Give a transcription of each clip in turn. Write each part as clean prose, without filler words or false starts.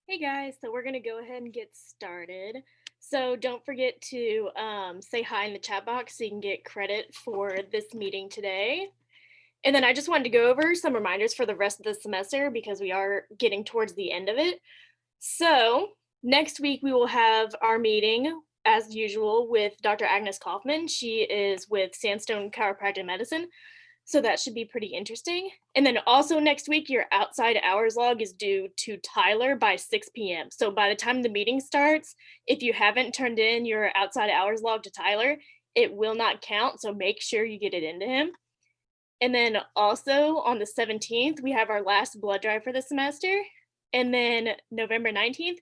Hey guys, so we're gonna go ahead and get started. So don't forget to say hi in the chat box so you can get credit for this meeting today. And then I just wanted to go over some reminders for the rest of the semester because we are getting towards the end of it. So next week we will have our meeting as usual with Dr. Agnes Kaufman. She is with Sandstone Chiropractic Medicine. So that should be pretty interesting. And then also next week, your outside hours log is due to Tyler by 6 p.m. So by the time the meeting starts, if you haven't turned in your outside hours log to Tyler, it will not count. So make sure you get it into him. And then also on the 17th, we have our last blood drive for the semester. And then November 19th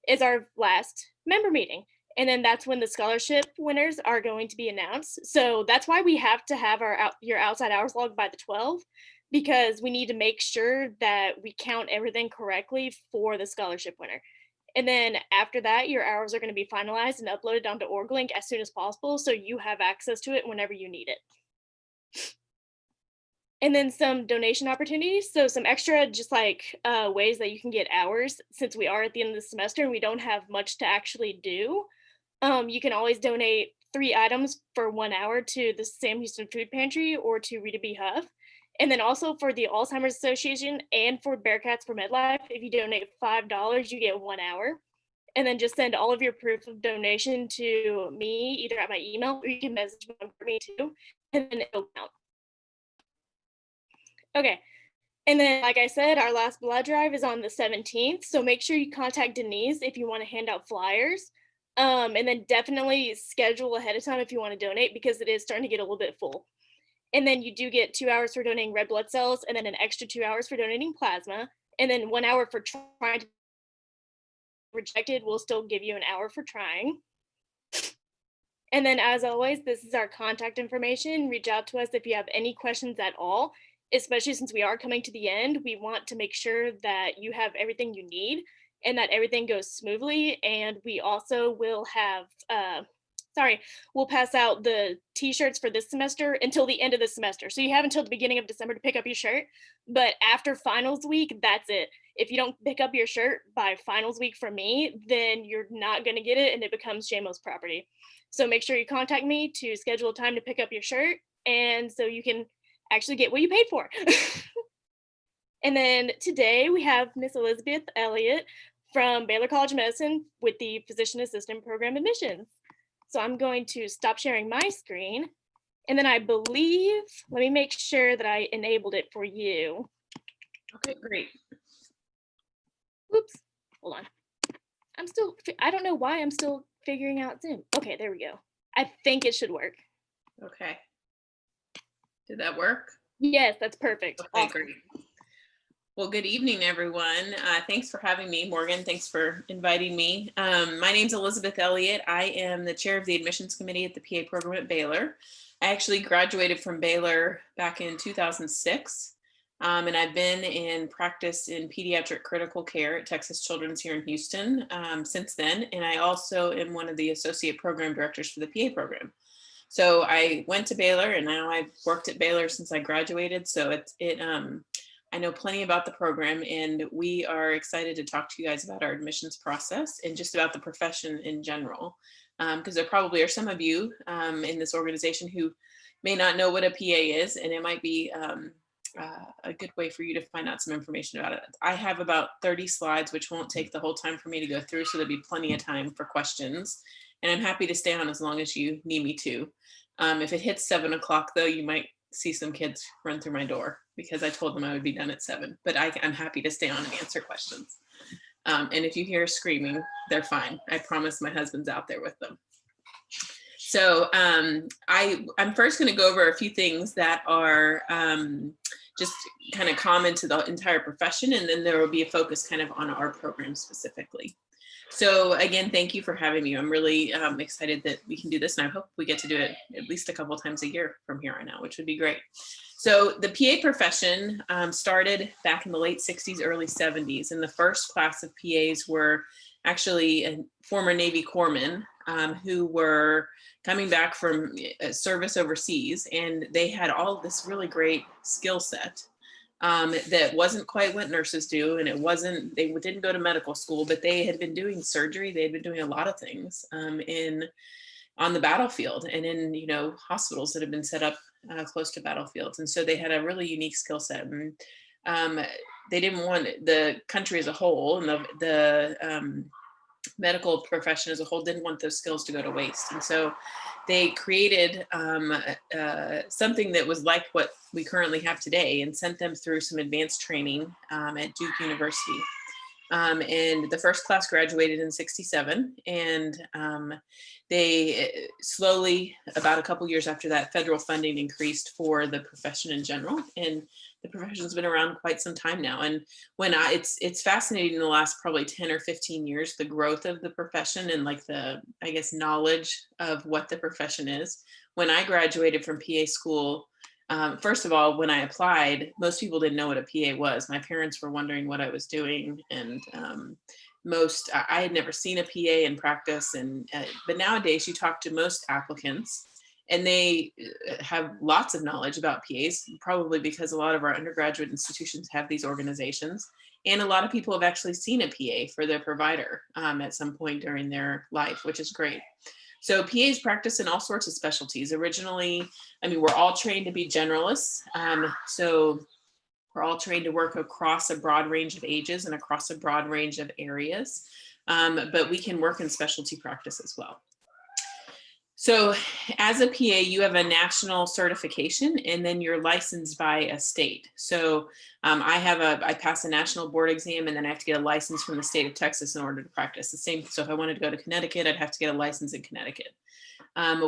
is our last member meeting. And then that's when the scholarship winners are going to be announced. So that's why we have to have your outside hours log by the 12th, because we need to make sure that we count everything correctly for the scholarship winner. And then after that, your hours are going to be finalized and uploaded onto OrgLink as soon as possible, so you have access to it whenever you need it. And then some donation opportunities. So some extra just like ways that you can get hours since we are at the end of the semester and we don't have much to actually do. You can always donate 3 items for 1 hour to the Sam Houston Food Pantry or to Rita B. Huff. And then also for the Alzheimer's Association and for Bearcats for MedLife, if you donate $5, you get 1 hour. And then just send all of your proof of donation to me, either at my email or you can message me too, and then it'll count. Okay. And then, like I said, our last blood drive is on the 17th. So make sure you contact Denise if you want to hand out flyers. And then definitely schedule ahead of time if you want to donate because it is starting to get a little bit full. And then you do get 2 hours for donating red blood cells and then an extra 2 hours for donating plasma. And then 1 hour for trying to rejected. We'll still give you an hour for trying. And then, as always, this is our contact information. Reach out to us if you have any questions at all, especially since we are coming to the end. We want to make sure that you have everything you need and that everything goes smoothly. And we also will have, we'll pass out the t-shirts for this semester until the end of the semester. So you have until the beginning of December to pick up your shirt. But after finals week, that's it. If you don't pick up your shirt by finals week from me, then you're not going to get it and it becomes Shamos property. So make sure you contact me to schedule a time to pick up your shirt and so you can actually get what you paid for. And then today we have Miss Elizabeth Elliot from Baylor College of Medicine with the Physician Assistant Program admissions. So I'm going to stop sharing my screen. And then I believe, let me make sure that I enabled it for you. Okay, great. Oops, hold on. I don't know why I'm still figuring out Zoom. Okay, there we go. I think it should work. Okay. Did that work? Yes, that's perfect. Okay, awesome. Great. Well, good evening, everyone. Thanks for having me, Morgan. Thanks for inviting me. My name's Elizabeth Elliot. I am the chair of the admissions committee at the PA program at Baylor. I actually graduated from Baylor back in 2006. And I've been in practice in pediatric critical care at Texas Children's here in Houston since then. And I also am one of the associate program directors for the PA program. So I went to Baylor and now I've worked at Baylor since I graduated. So I know plenty about the program and we are excited to talk to you guys about our admissions process and just about the profession in general. Because there probably are some of you in this organization who may not know what a PA is, and it might be a good way for you to find out some information about it. I have about 30 slides, which won't take the whole time for me to go through, so there'll be plenty of time for questions. And I'm happy to stay on as long as you need me to. If it hits 7 o'clock though, you might see some kids run through my door because I told them I would be done at 7, but I'm happy to stay on and answer questions. And if you hear screaming, they're fine. I promise my husband's out there with them. So I'm first going to go over a few things that are just kind of common to the entire profession, and then there will be a focus kind of on our program specifically. So again, thank you for having me. I'm really excited that we can do this, and I hope we get to do it at least a couple times a year from here on out, which would be great. So the PA profession started back in the late 60s, early 70s, and the first class of PAs were actually former Navy corpsmen who were coming back from service overseas, and they had all this really great skill set. that wasn't quite what nurses do, and they didn't go to medical school, but they had been doing surgery. They had been doing a lot of things in on the battlefield and in hospitals that have been set up close to battlefields, and so they had a really unique skill set. And um, they didn't want the country as a whole and the medical profession as a whole didn't want those skills to go to waste. And so they created something that was like what we currently have today and sent them through some advanced training at Duke University. And the first class graduated in 67. And they slowly, about a couple years after that, federal funding increased for the profession in general. And the profession's been around quite some time now. And it's fascinating in the last probably 10 or 15 years, the growth of the profession and like the, I guess, knowledge of what the profession is. When I graduated from PA school, first of all, when I applied, most people didn't know what a PA was. My parents were wondering what I was doing, and I had never seen a PA in practice. And but nowadays, you talk to most applicants, and they have lots of knowledge about PAs, probably because a lot of our undergraduate institutions have these organizations, and a lot of people have actually seen a PA for their provider at some point during their life, which is great. So PAs practice in all sorts of specialties. Originally, we're all trained to be generalists. So we're all trained to work across a broad range of ages and across a broad range of areas. But we can work in specialty practice as well. So as a PA, you have a national certification, and then you're licensed by a state. So I pass a national board exam, and then I have to get a license from the state of Texas in order to practice the same. So if I wanted to go to Connecticut, I'd have to get a license in Connecticut.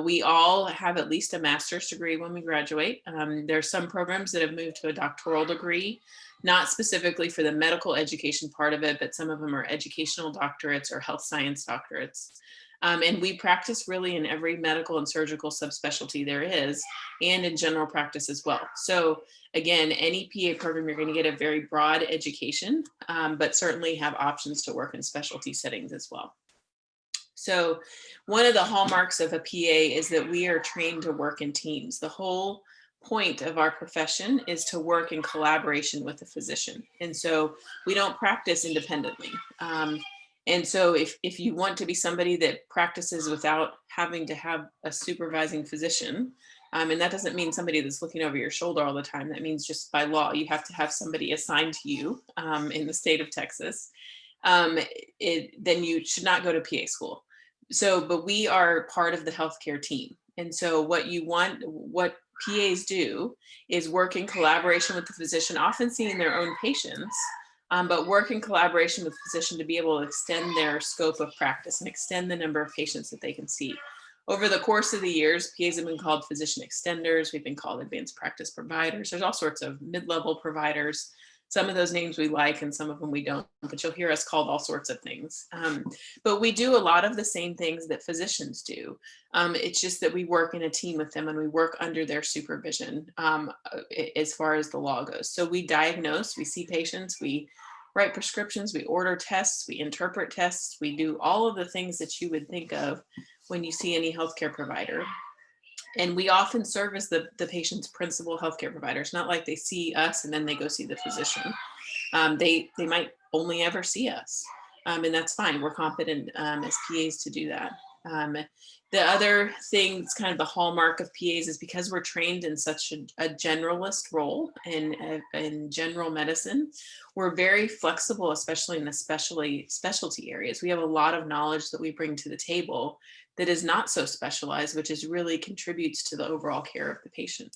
We all have at least a master's degree when we graduate. There are some programs that have moved to a doctoral degree, not specifically for the medical education part of it, but some of them are educational doctorates or health science doctorates. And we practice really in every medical and surgical subspecialty there is, and in general practice as well. So again, any PA program, you're going to get a very broad education, but certainly have options to work in specialty settings as well. So one of the hallmarks of a PA is that we are trained to work in teams. The whole point of our profession is to work in collaboration with the physician. And so we don't practice independently. And so if you want to be somebody that practices without having to have a supervising physician, and that doesn't mean somebody that's looking over your shoulder all the time, that means just by law, you have to have somebody assigned to you in the state of Texas, then you should not go to PA school. So, but we are part of the healthcare team. And so what PAs do is work in collaboration with the physician, often seeing their own patients, but work in collaboration with the physician to be able to extend their scope of practice and extend the number of patients that they can see. Over the course of the years, PAs have been called physician extenders. We've been called advanced practice providers. There's all sorts of mid-level providers. Some of those names we like and some of them we don't, but you'll hear us called all sorts of things. But we do a lot of the same things that physicians do. It's just that we work in a team with them and we work under their supervision as far as the law goes. So we diagnose, we see patients, we write prescriptions, we order tests, we interpret tests, we do all of the things that you would think of when you see any healthcare provider. And we often serve as the patient's principal healthcare providers, not like they see us and then they go see the physician. They might only ever see us, and that's fine. We're competent as PAs to do that. The other thing that's kind of the hallmark of PAs is because we're trained in such a generalist role in general medicine, we're very flexible, especially in the specialty areas. We have a lot of knowledge that we bring to the table that is not so specialized, which is really contributes to the overall care of the patient.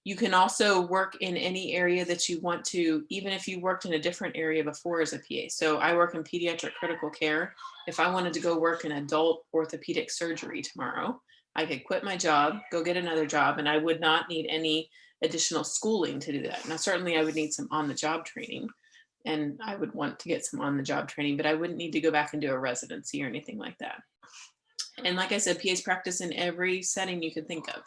You can also work in any area that you want to, even if you worked in a different area before as a PA. So I work in pediatric critical care. If I wanted to go work in adult orthopedic surgery tomorrow, I could quit my job, go get another job, and I would not need any additional schooling to do that. Now, certainly I would need some on-the-job training, and I would want to get some on-the-job training, but I wouldn't need to go back and do a residency or anything like that. And like I said, PAs practice in every setting you could think of.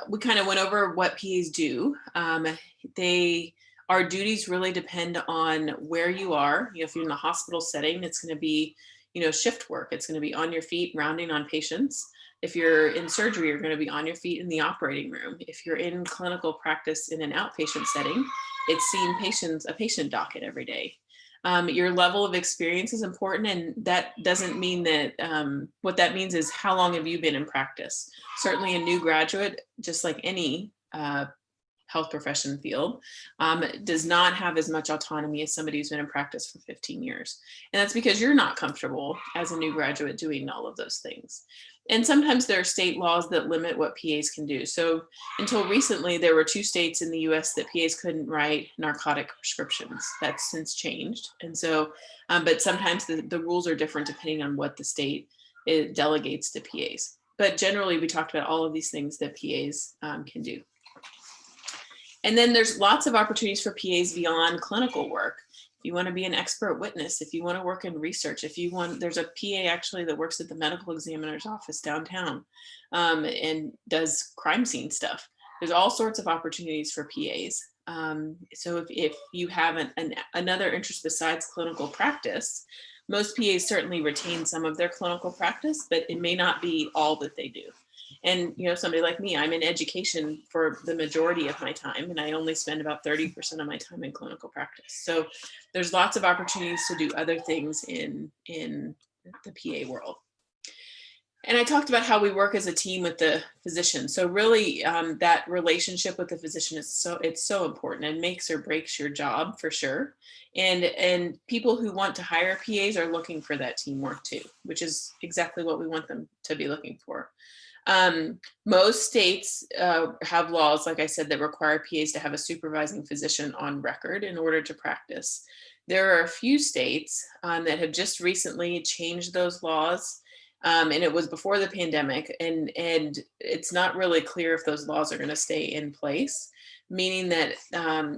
We kind of went over what PAs do. Our duties really depend on where you are. If you're in the hospital setting, it's going to be, shift work. It's going to be on your feet, rounding on patients. If you're in surgery, you're going to be on your feet in the operating room. If you're in clinical practice in an outpatient setting, it's seeing a patient docket every day. Your level of experience is important, and that doesn't mean that, what that means is how long have you been in practice? Certainly a new graduate, just like any health profession field, does not have as much autonomy as somebody who's been in practice for 15 years. And that's because you're not comfortable as a new graduate doing all of those things. And sometimes there are state laws that limit what PAs can do. So until recently, there were 2 states in the US that PAs couldn't write narcotic prescriptions. That's since changed. And so, but sometimes the rules are different depending on what the state it delegates to PAs. But generally, we talked about all of these things that PAs can do. And then there's lots of opportunities for PAs beyond clinical work. If you want to be an expert witness, if you want to work in research, there's a PA actually that works at the medical examiner's office downtown, and does crime scene stuff. There's all sorts of opportunities for PAs. So if you have another interest besides clinical practice, most PAs certainly retain some of their clinical practice, but it may not be all that they do. And, somebody like me, I'm in education for the majority of my time, and I only spend about 30% of my time in clinical practice. So there's lots of opportunities to do other things in the PA world. And I talked about how we work as a team with the physician. So really, that relationship with the physician is so important and makes or breaks your job for sure. And people who want to hire PAs are looking for that teamwork too, which is exactly what we want them to be looking for. Most states have laws, like I said, that require PAs to have a supervising physician on record in order to practice. There are a few states that have just recently changed those laws, and it was before the pandemic, and it's not really clear if those laws are going to stay in place, meaning that,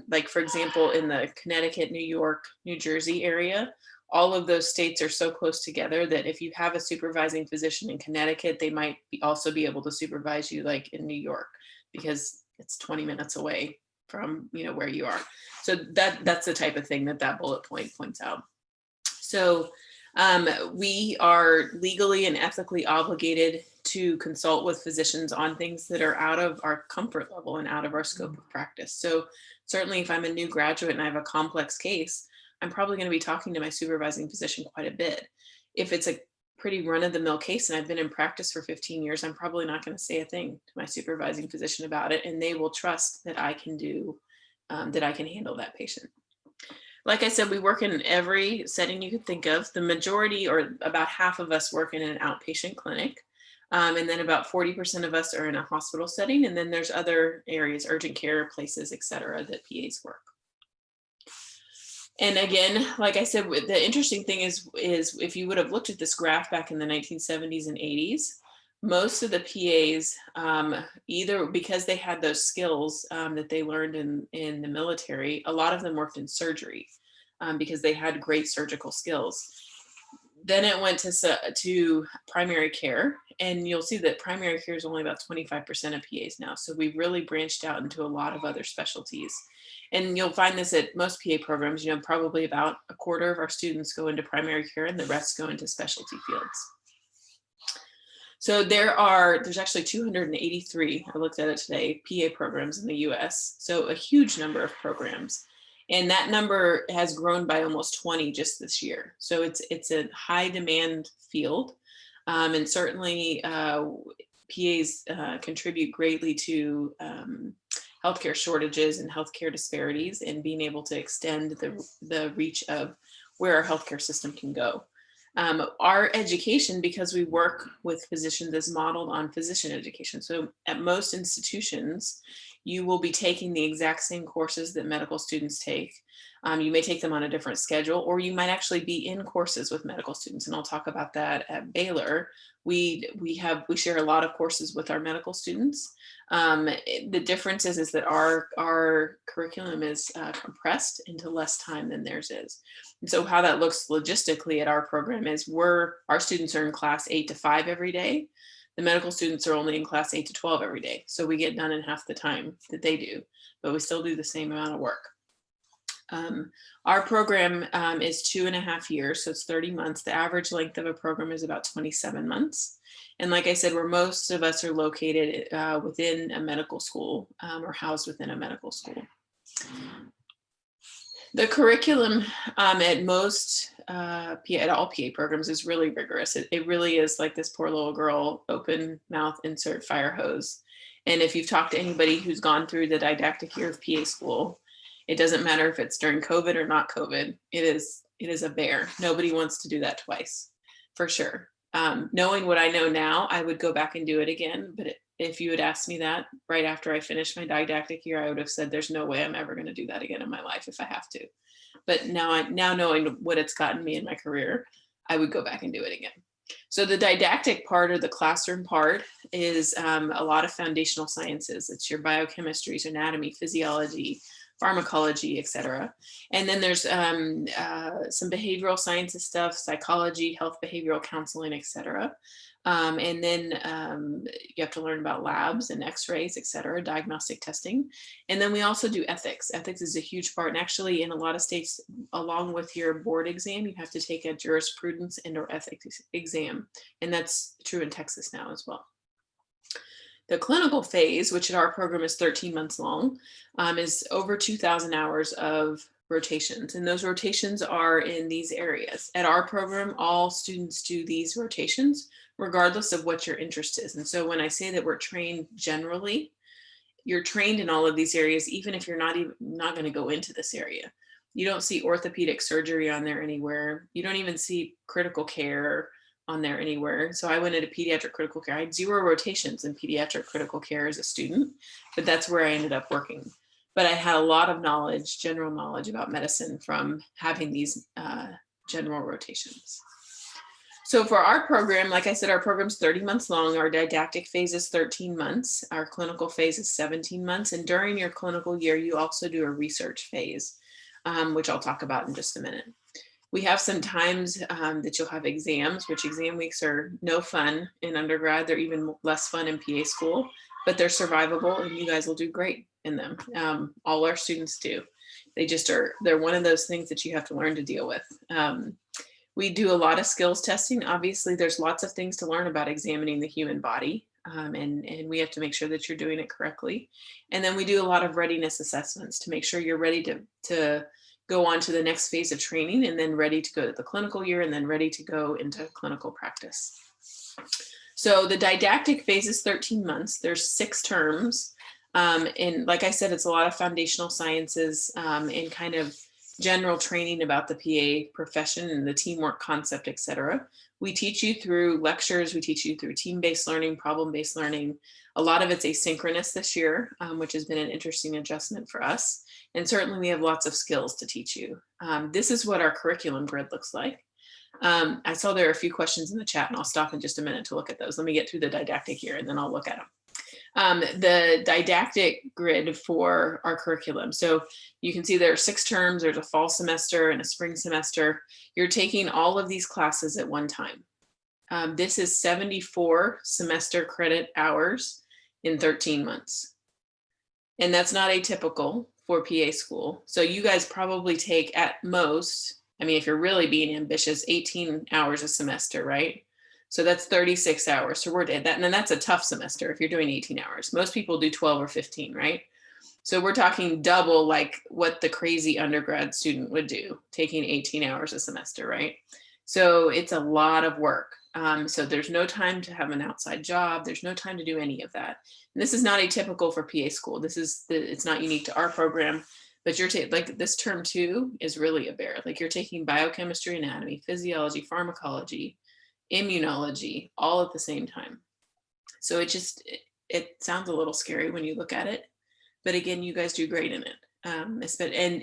like, for example, in the Connecticut, New York, New Jersey area, all of those states are so close together that if you have a supervising physician in Connecticut, they might also be able to supervise you like in New York, because it's 20 minutes away from where you are. So that's the type of thing that bullet point points out. So we are legally and ethically obligated to consult with physicians on things that are out of our comfort level and out of our scope of practice. So certainly if I'm a new graduate and I have a complex case, I'm probably going to be talking to my supervising physician quite a bit. If it's a pretty run-of-the-mill case and I've been in practice for 15 years, I'm probably not going to say a thing to my supervising physician about it, and they will trust that I can handle that patient. Like I said, we work in every setting you could think of. The majority, or about half of us, work in an outpatient clinic. And then about 40% of us are in a hospital setting. And then there's other areas, urgent care places, et cetera, that PAs work. And again, like I said, the interesting thing is if you would have looked at this graph back in the 1970s and 80s, most of the PAs, either because they had those skills that they learned in the military, a lot of them worked in surgery because they had great surgical skills. Then it went to primary care, and you'll see that primary care is only about 25% of PAs now. So we've really branched out into a lot of other specialties. And you'll find this at most PA programs, probably about a quarter of our students go into primary care and the rest go into specialty fields. So there's actually 283, I looked at it today, PA programs in the US. So a huge number of programs. And that number has grown by almost 20 just this year. So it's a high demand field. And certainly PAs contribute greatly to healthcare shortages and healthcare disparities, and being able to extend the reach of where our healthcare system can go. Our education, because we work with physicians, is modeled on physician education. So at most institutions, you will be taking the exact same courses that medical students take. You may take them on a different schedule, or you might actually be in courses with medical students. And I'll talk about that at Baylor. We share a lot of courses with our medical students. The difference is that our curriculum is compressed into less time than theirs is. And so how that looks logistically at our program is our students are in class 8 to 5 every day. The medical students are only in class 8 to 12 every day. So we get done in half the time that they do, but we still do the same amount of work. Our program is 2.5 years, so it's 30 months. The average length of a program is about 27 months. And like I said, where most of us are located within a medical school or housed within a medical school. The curriculum at most, at all PA programs is really rigorous. It really is like this poor little girl, open mouth, insert fire hose. And if you've talked to anybody who's gone through the didactic year of PA school, it doesn't matter if it's during COVID or not COVID, it is a bear. Nobody wants to do that twice, for sure. Knowing what I know now, I would go back and do it again. But if you had asked me that right after I finished my didactic year, I would have said, there's no way I'm ever going to do that again in my life if I have to. But now knowing what it's gotten me in my career, I would go back and do it again. So the didactic part, or the classroom part, is a lot of foundational sciences. It's your biochemistries, anatomy, physiology, pharmacology, etc. And then there's some behavioral sciences stuff, psychology, health, behavioral counseling, etc. And then you have to learn about labs and x-rays, etc., diagnostic testing. And then we also do ethics. Ethics is a huge part. And actually in a lot of states, along with your board exam, you have to take a jurisprudence and or ethics exam. And that's true in Texas now as well. The clinical phase, which at our program is 13 months long, is over 2,000 hours of rotations. And those rotations are in these areas. At our program, all students do these rotations, regardless of what your interest is. And so when I say that we're trained generally, you're trained in all of these areas, even if you're not going to go into this area. You don't see orthopedic surgery on there anywhere. You don't even see critical care on there anywhere. So I went into pediatric critical care. I had 0 rotations in pediatric critical care as a student, but that's where I ended up working. But I had a lot of knowledge, general knowledge about medicine from having these general rotations. So for our program, like I said, our program's 30 months long. Our didactic phase is 13 months. Our clinical phase is 17 months. And during your clinical year, you also do a research phase, which I'll talk about in just a minute. We have some times that you'll have exams, which exam weeks are no fun in undergrad. They're even less fun in PA school, but they're survivable and you guys will do great in them. All our students do. They're one of those things that you have to learn to deal with. We do a lot of skills testing. Obviously, there's lots of things to learn about examining the human body. And we have to make sure that you're doing it correctly. And then we do a lot of readiness assessments to make sure you're ready to go on to the next phase of training, and then ready to go to the clinical year, and then ready to go into clinical practice. So the didactic phase is 13 months. There's 6 terms. And like I said, it's a lot of foundational sciences and kind of general training about the PA profession and the teamwork concept, etc. We teach you through lectures. We teach you through team-based learning, problem-based learning. A lot of it's asynchronous this year, which has been an interesting adjustment for us. And certainly we have lots of skills to teach you. This is what our curriculum grid looks like. I saw there are a few questions in the chat, and I'll stop in just a minute to look at those. Let me get through the didactic here and then I'll look at them. The didactic grid for our curriculum. So you can see there are 6 terms. There's a fall semester and a spring semester. You're taking all of these classes at one time. This is 74 semester credit hours in 13 months. And that's not atypical for PA school. So you guys probably take at most, I mean, if you're really being ambitious, 18 hours a semester, right? So that's 36 hours. So we're at that. And then that's a tough semester if you're doing 18 hours. Most people do 12 or 15, right? So we're talking double like what the crazy undergrad student would do, taking 18 hours a semester, right? So it's a lot of work. So there's no time to have an outside job. There's no time to do any of that. And this is not atypical for PA school. It's not unique to our program, but you're like this term 2 is really a bear. Like you're taking biochemistry, anatomy, physiology, pharmacology, immunology, all at the same time. So it sounds a little scary when you look at it, but again, you guys do great in it. And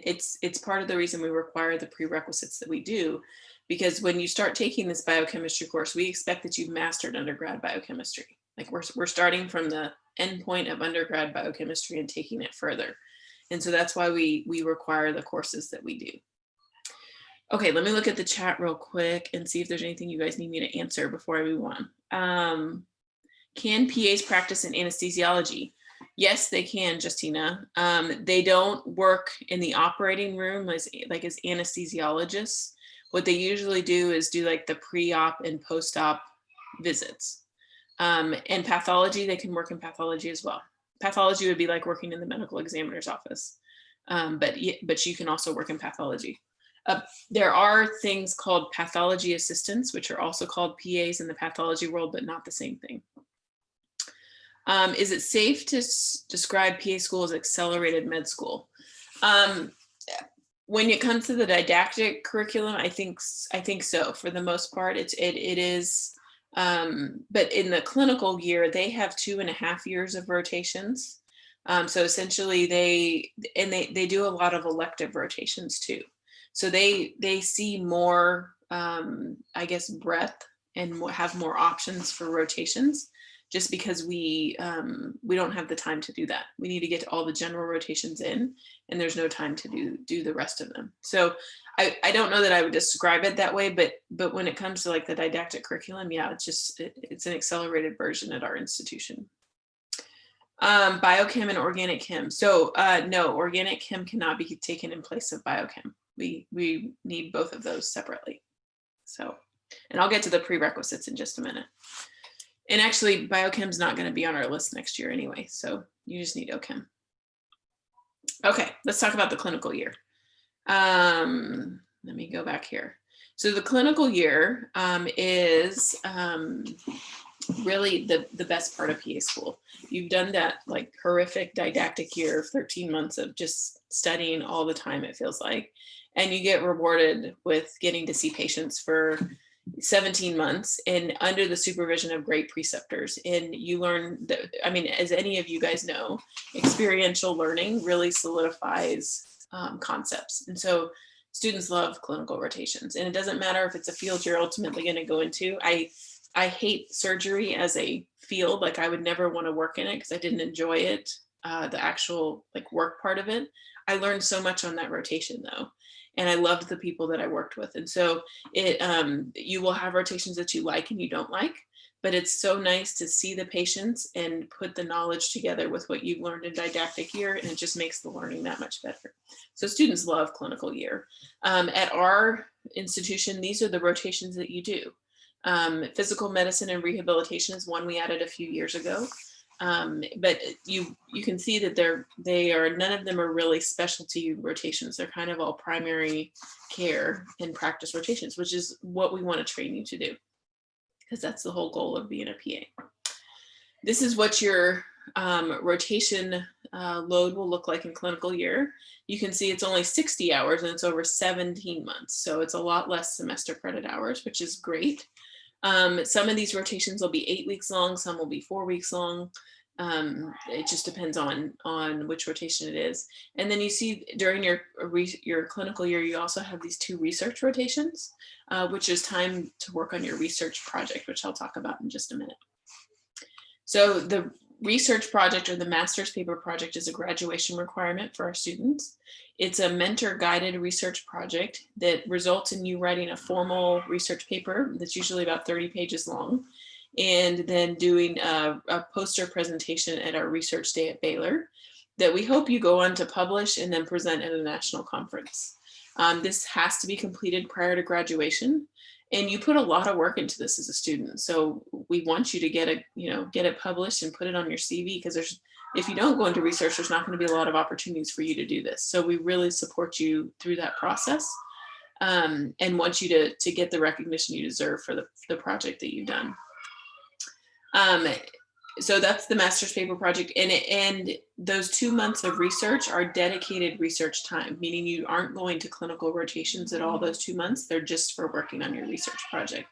it's part of the reason we require the prerequisites that we do, because when you start taking this biochemistry course, we expect that you've mastered undergrad biochemistry. Like we're starting from the end point of undergrad biochemistry and taking it further. And so that's why we require the courses that we do. Okay, let me look at the chat real quick and see if there's anything you guys need me to answer before I move on. Can PAs practice in anesthesiology? Yes, they can, Justina. They don't work in the operating room as anesthesiologists. What they usually do is do like the pre-op and post-op visits. And pathology, they can work in pathology as well. Pathology would be like working in the medical examiner's office, but you can also work in pathology. There are things called pathology assistants, which are also called PAs in the pathology world, but not the same thing. Is it safe to describe PA school as accelerated med school? When it comes to the didactic curriculum, I think so. For the most part, it is. But in the clinical year, they have 2.5 years of rotations. So essentially, they do a lot of elective rotations too. So they see more, I guess, breadth and have more options for rotations, just because we don't have the time to do that. We need to get all the general rotations in, and there's no time to do the rest of them. So I don't know that I would describe it that way, but when it comes to like the didactic curriculum, yeah, it's an accelerated version at our institution. Biochem and organic chem. So no, organic chem cannot be taken in place of biochem. We need both of those separately. So, and I'll get to the prerequisites in just a minute. And actually, biochem's not going to be on our list next year anyway, so you just need OChem. Okay, let's talk about the clinical year. Let me go back here. So the clinical year is really the best part of PA school. You've done that like horrific didactic year of 13 months of just studying all the time, it feels like, and you get rewarded with getting to see patients for 17 months and under the supervision of great preceptors. And you learn that, I mean, as any of you guys know, experiential learning really solidifies concepts. And so students love clinical rotations, and it doesn't matter if it's a field you're ultimately going to go into. I hate surgery as a field. Like I would never want to work in it because I didn't enjoy it, the actual like work part of it. I learned so much on that rotation though. And I loved the people that I worked with. And so you will have rotations that you like and you don't like, but it's so nice to see the patients and put the knowledge together with what you've learned in didactic year, and it just makes the learning that much better. So students love clinical year. At our institution, these are the rotations that you do. Physical medicine and rehabilitation is one we added a few years ago. But you can see that none of them are really specialty rotations. They're kind of all primary care and practice rotations, which is what we want to train you to do, because that's the whole goal of being a PA. This is what your rotation load will look like in clinical year. You can see it's only 60 hours and it's over 17 months. So it's a lot less semester credit hours, which is great. Some of these rotations will be 8 weeks long, some will be 4 weeks long. It just depends on which rotation it is. And then you see during your clinical year, you also have these 2 research rotations, which is time to work on your research project, which I'll talk about in just a minute. So the research project, or the master's paper project, is a graduation requirement for our students. It's a mentor-guided research project that results in you writing a formal research paper that's usually about 30 pages long, and then doing a poster presentation at our research day at Baylor that we hope you go on to publish and then present at a national conference. This has to be completed prior to graduation, and you put a lot of work into this as a student. So we want you to get it published and put it on your CV, because if you don't go into research, there's not going to be a lot of opportunities for you to do this. So we really support you through that process, and want you to get the recognition you deserve for the project that you've done. So that's the master's paper project, and those 2 months of research are dedicated research time, meaning you aren't going to clinical rotations at all those 2 months. They're just for working on your research project.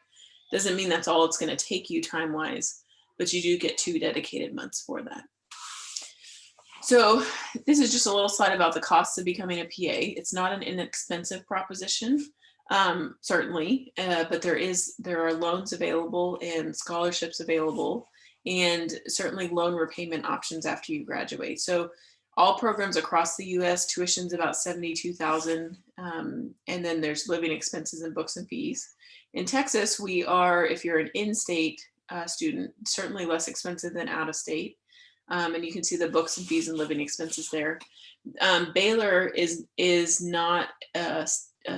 Doesn't mean that's all it's going to take you time-wise, but you do get 2 dedicated months for that. So this is just a little slide about the costs of becoming a PA. It's not an inexpensive proposition, certainly, but there are loans available and scholarships available, and certainly loan repayment options after you graduate. So all programs across the US, tuition's about $72,000, and then there's living expenses and books and fees. In Texas, we are, if you're an in-state student, certainly less expensive than out of state. And you can see the books and fees and living expenses there. Baylor is not a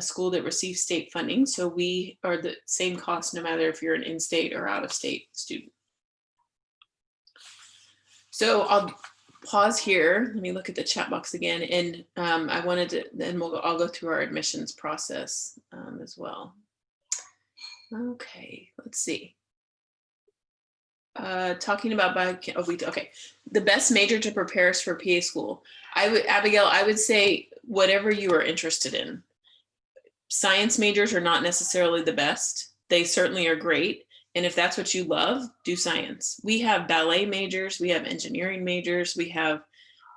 school that receives state funding, so we are the same cost no matter if you're an in-state or out-of-state student. So I'll pause here. Let me look at the chat box again. And I wanted to, then I'll go through our admissions process as well. Okay, let's see. Talking about okay. The best major to prepare us for PA school. Abigail, I would say whatever you are interested in. Science majors are not necessarily the best. They certainly are great. And if that's what you love, do science. We have ballet majors, we have engineering majors, we have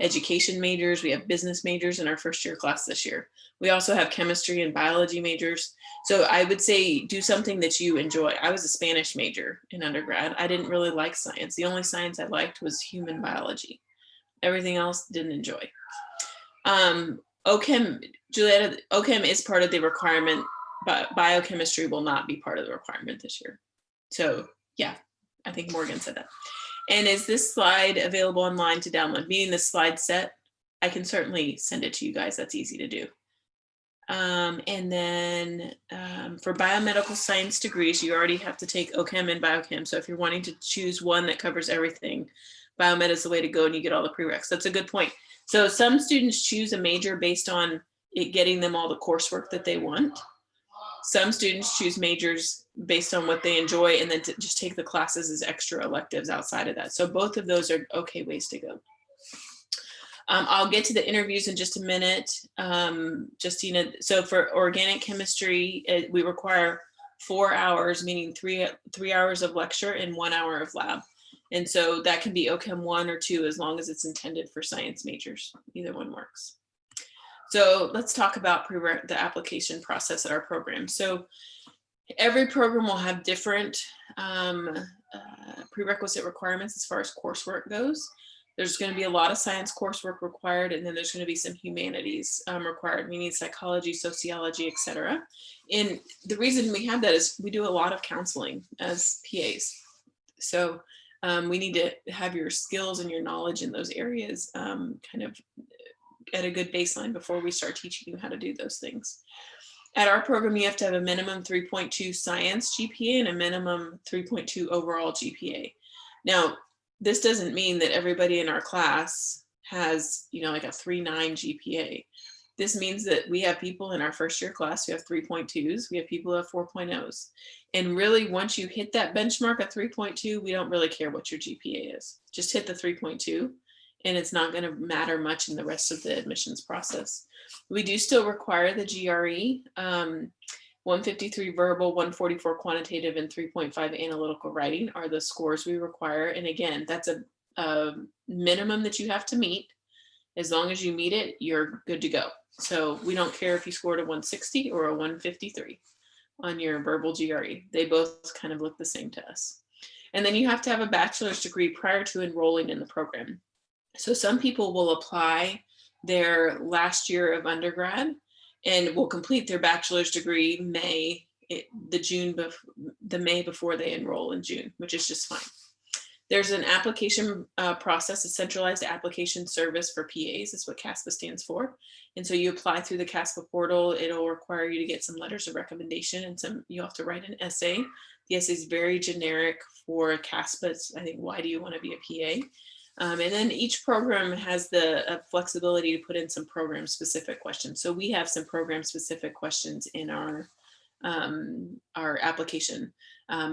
education majors, we have business majors in our first year class this year. We also have chemistry and biology majors. So I would say do something that you enjoy. I was a Spanish major in undergrad. I didn't really like science. The only science I liked was human biology. Everything else didn't enjoy. OChem, Julietta, OChem is part of the requirement, but biochemistry will not be part of the requirement this year. So yeah, I think Morgan said that. And is this slide available online to download? Meaning the slide set, I can certainly send it to you guys. That's easy to do. And then for biomedical science degrees, you already have to take OChem and biochem. So if you're wanting to choose one that covers everything, biomed is the way to go and you get all the prereqs. That's a good point. So some students choose a major based on it getting them all the coursework that they want. Some students choose majors based on what they enjoy and then to just take the classes as extra electives outside of that. So both of those are okay ways to go. I'll get to the interviews in just a minute, Justina. So for organic chemistry, we require 4 hours, meaning three hours of lecture and 1 hour of lab. And so that can be OChem 1 or 2 as long as it's intended for science majors. Either one works. So let's talk about the application process at our program. So every program will have different prerequisite requirements as far as coursework goes. There's going to be a lot of science coursework required, and then there's going to be some humanities required, meaning psychology, sociology, etc. And the reason we have that is we do a lot of counseling as PAs. So we need to have your skills and your knowledge in those areas kind of at a good baseline before we start teaching you how to do those things. At our program, you have to have a minimum 3.2 science GPA and a minimum 3.2 overall GPA. Now, this doesn't mean that everybody in our class has, like a 3.9 GPA. This means that we have people in our first year class who have 3.2s, we have people who have 4.0s. And really, once you hit that benchmark of 3.2, we don't really care what your GPA is. Just hit the 3.2, and it's not going to matter much in the rest of the admissions process. We do still require the GRE, 153 verbal, 144 quantitative, and 3.5 analytical writing are the scores we require. And again, that's a minimum that you have to meet. As long as you meet it, you're good to go. So we don't care if you scored a 160 or a 153 on your verbal GRE. They both kind of look the same to us. And then you have to have a bachelor's degree prior to enrolling in the program. So some people will apply their last year of undergrad and will complete their bachelor's degree the May before they enroll in June, which is just fine. There's an application process, a centralized application service for PAs, is what CASPA stands for. And so you apply through the CASPA portal. It'll require you to get some letters of recommendation and you have to write an essay. The essay is very generic for CASPA. It's, I think, why do you want to be a PA? And then each program has the flexibility to put in some program specific questions. So we have some program specific questions in our application.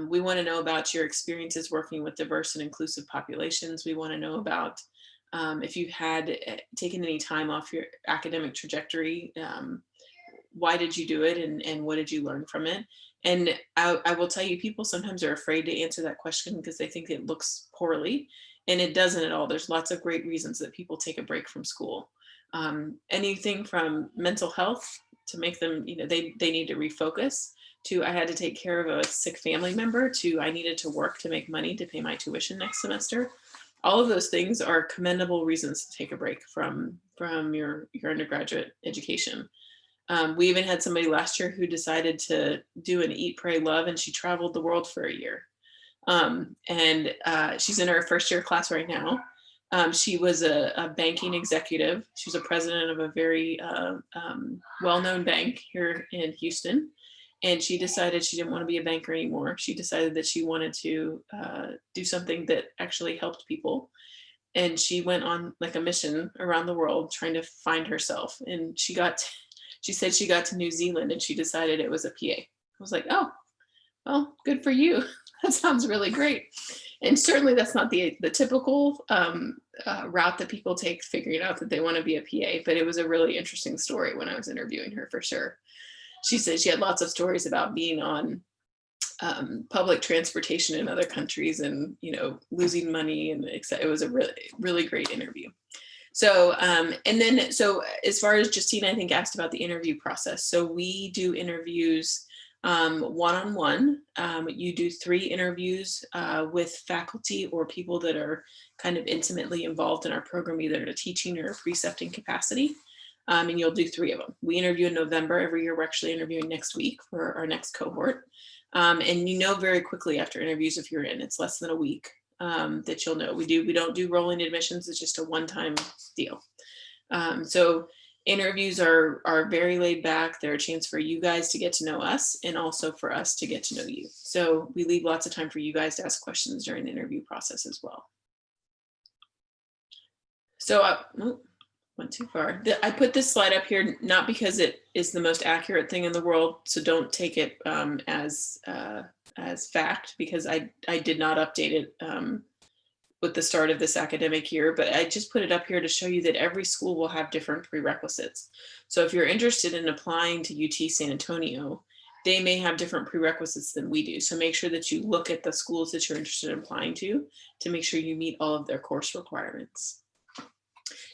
We want to know about your experiences working with diverse and inclusive populations. We want to know about if you've had taken any time off your academic trajectory, why did you do it and what did you learn from it? And I will tell you, people sometimes are afraid to answer that question because they think it looks poorly, and it doesn't at all. There's lots of great reasons that people take a break from school. Anything from mental health to make them, they need to refocus, to I had to take care of a sick family member, to I needed to work to make money to pay my tuition next semester. All of those things are commendable reasons to take a break from your undergraduate education. We even had somebody last year who decided to do an Eat, Pray, Love, and she traveled the world for a year. And she's in her first year class right now. She was a banking executive. She was a president of a very well-known bank here in Houston. And she decided she didn't want to be a banker anymore. She decided that she wanted to do something that actually helped people. and she went on like a mission around the world trying to find herself. And she said she got to New Zealand and she decided it was a PA. I was like, oh, well, good for you. That sounds really great. And certainly that's not the typical route that people take figuring out that they want to be a PA, but it was a really interesting story when I was interviewing her for sure. She said she had lots of stories about being on public transportation in other countries and, you know, losing money, and it was a really, really great interview. So, so as far as Justine, I think, asked about the interview process. So we do interviews one-on-one. You do 3 interviews with faculty or people that are kind of intimately involved in our program, either in a teaching or a precepting capacity. And you'll do 3 of them. We interview in November every year. We're actually interviewing next week for our next cohort. And you know very quickly after interviews if you're in. It's less than a week that you'll know. We don't do rolling admissions. It's just a one-time deal. So interviews are very laid back. They're a chance for you guys to get to know us and also for us to get to know you. So we leave lots of time for you guys to ask questions during the interview process as well. So went too far. I put this slide up here not because it is the most accurate thing in the world, so don't take it as fact, because I did not update it with the start of this academic year, but I just put it up here to show you that every school will have different prerequisites. So if you're interested in applying to UT San Antonio, they may have different prerequisites than we do. So make sure that you look at the schools that you're interested in applying to make sure you meet all of their course requirements.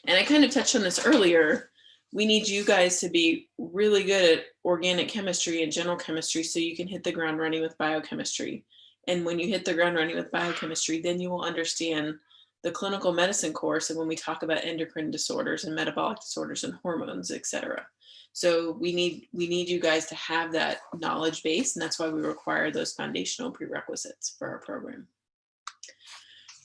And I kind of touched on this earlier. We need you guys to be really good at organic chemistry and general chemistry so you can hit the ground running with biochemistry. And when you hit the ground running with biochemistry, then you will understand the clinical medicine course. And when we talk about endocrine disorders and metabolic disorders and hormones, et cetera. So we need you guys to have that knowledge base. And that's why we require those foundational prerequisites for our program.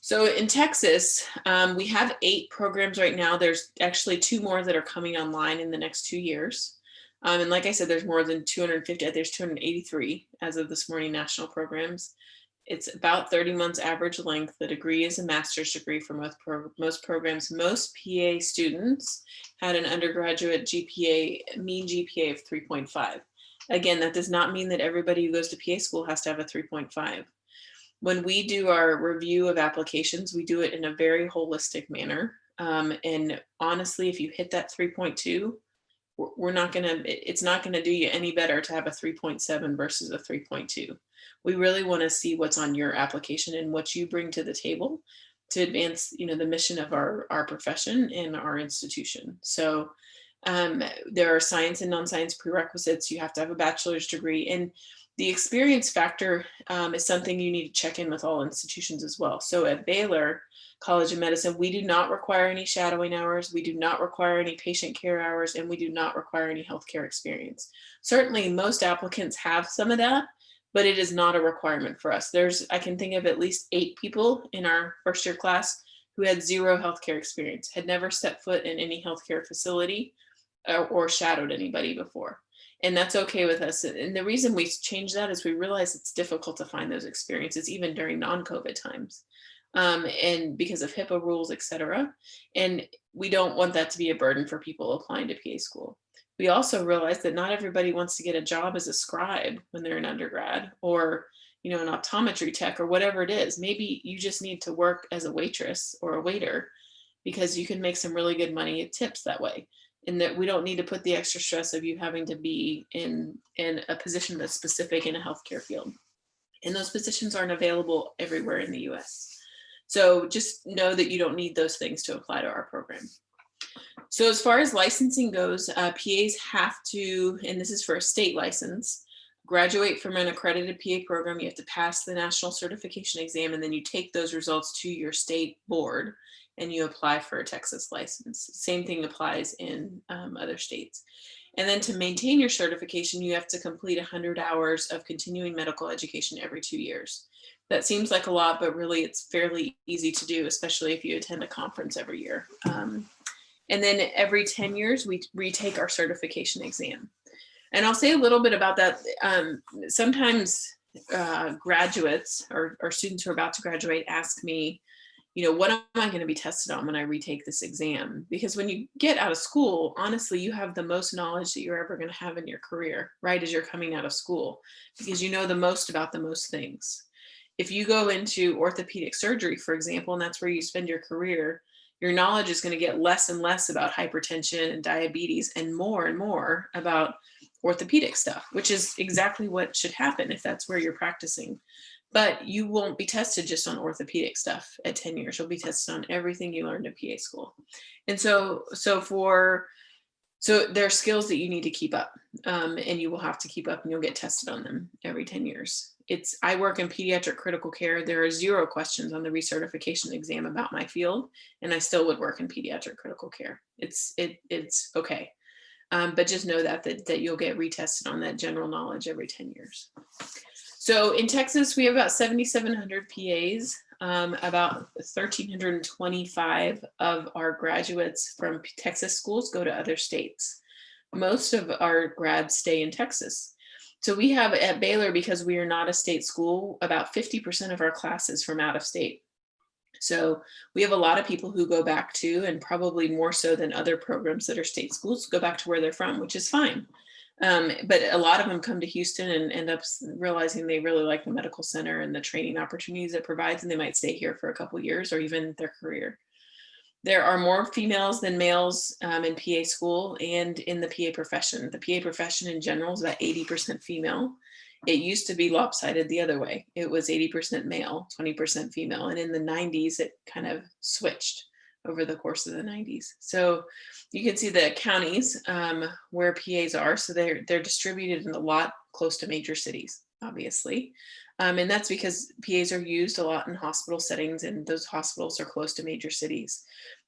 So in Texas, we have 8 programs right now. There's actually 2 more that are coming online in the next 2 years. And like I said, there's more than 250, there's 283 as of this morning national programs. It's about 30 months average length. The degree is a master's degree for most programs. Most PA students had an undergraduate GPA, mean GPA of 3.5. Again, that does not mean that everybody who goes to PA school has to have a 3.5. When we do our review of applications, we do it in a very holistic manner. And honestly, if you hit that 3.2, it's not gonna do you any better to have a 3.7 versus a 3.2. We really wanna see what's on your application and what you bring to the table to advance, you know, the mission of our profession and our institution. So there are science and non-science prerequisites. You have to have a bachelor's degree, and the experience factor is something you need to check in with all institutions as well. So at Baylor College of Medicine, we do not require any shadowing hours. We do not require any patient care hours, and we do not require any healthcare experience. Certainly most applicants have some of that, but it is not a requirement for us. I can think of at least 8 people in our first year class who had 0 healthcare experience, had never stepped foot in any healthcare facility or shadowed anybody before. And that's okay with us. And the reason we changed that is we realize it's difficult to find those experiences, even during non-COVID times, and because of HIPAA rules, et cetera. And we don't want that to be a burden for people applying to PA school. We also realize that not everybody wants to get a job as a scribe when they're in undergrad, or, you know, an optometry tech or whatever it is. Maybe you just need to work as a waitress or a waiter because you can make some really good money at tips that way. And that we don't need to put the extra stress of you having to be in a position that's specific in a healthcare field. And those positions aren't available everywhere in the US. So just know that you don't need those things to apply to our program. So as far as licensing goes, PAs have to, and this is for a state license, graduate from an accredited PA program. You have to pass the national certification exam, and then you take those results to your state board and you apply for a Texas license. Same thing applies in other states. And then to maintain your certification, you have to complete 100 hours of continuing medical education every 2 years. That seems like a lot, but really it's fairly easy to do, especially if you attend a conference every year. And then every 10 years, we retake our certification exam. And I'll say a little bit about that. Sometimes graduates or students who are about to graduate ask me, what am I going to be tested on when I retake this exam? Because when you get out of school, honestly, you have the most knowledge that you're ever going to have in your career, right? As you're coming out of school, because you know the most about the most things. If you go into orthopedic surgery, for example, and that's where you spend your career, your knowledge is going to get less and less about hypertension and diabetes and more about orthopedic stuff, which is exactly what should happen if that's where you're practicing. But you won't be tested just on orthopedic stuff at 10 years. You'll be tested on everything you learned in PA school. And so there are skills that you need to keep up, and you will have to keep up, and you'll get tested on them every 10 years. I work in pediatric critical care. There are 0 questions on the recertification exam about my field, and I still would work in pediatric critical care. It's okay. But just know that you'll get retested on that general knowledge every 10 years. So in Texas, we have about 7,700 PAs. About 1,325 of our graduates from Texas schools go to other states. Most of our grads stay in Texas. So we have at Baylor, because we are not a state school, about 50% of our classes from out of state. So we have a lot of people who go back to, and probably more so than other programs that are state schools, go back to where they're from, which is fine. But a lot of them come to Houston and end up realizing they really like the medical center and the training opportunities it provides, and they might stay here for a couple of years or even their career. There are more females than males in PA school and in the PA profession. The PA profession in general is about 80% female. It used to be lopsided the other way. It was 80% male, 20% female. And in the 90s, it kind of switched over the course of the 90s. So you can see the counties where PAs are. So they're distributed in a lot close to major cities, obviously. And that's because PAs are used a lot in hospital settings, and those hospitals are close to major cities.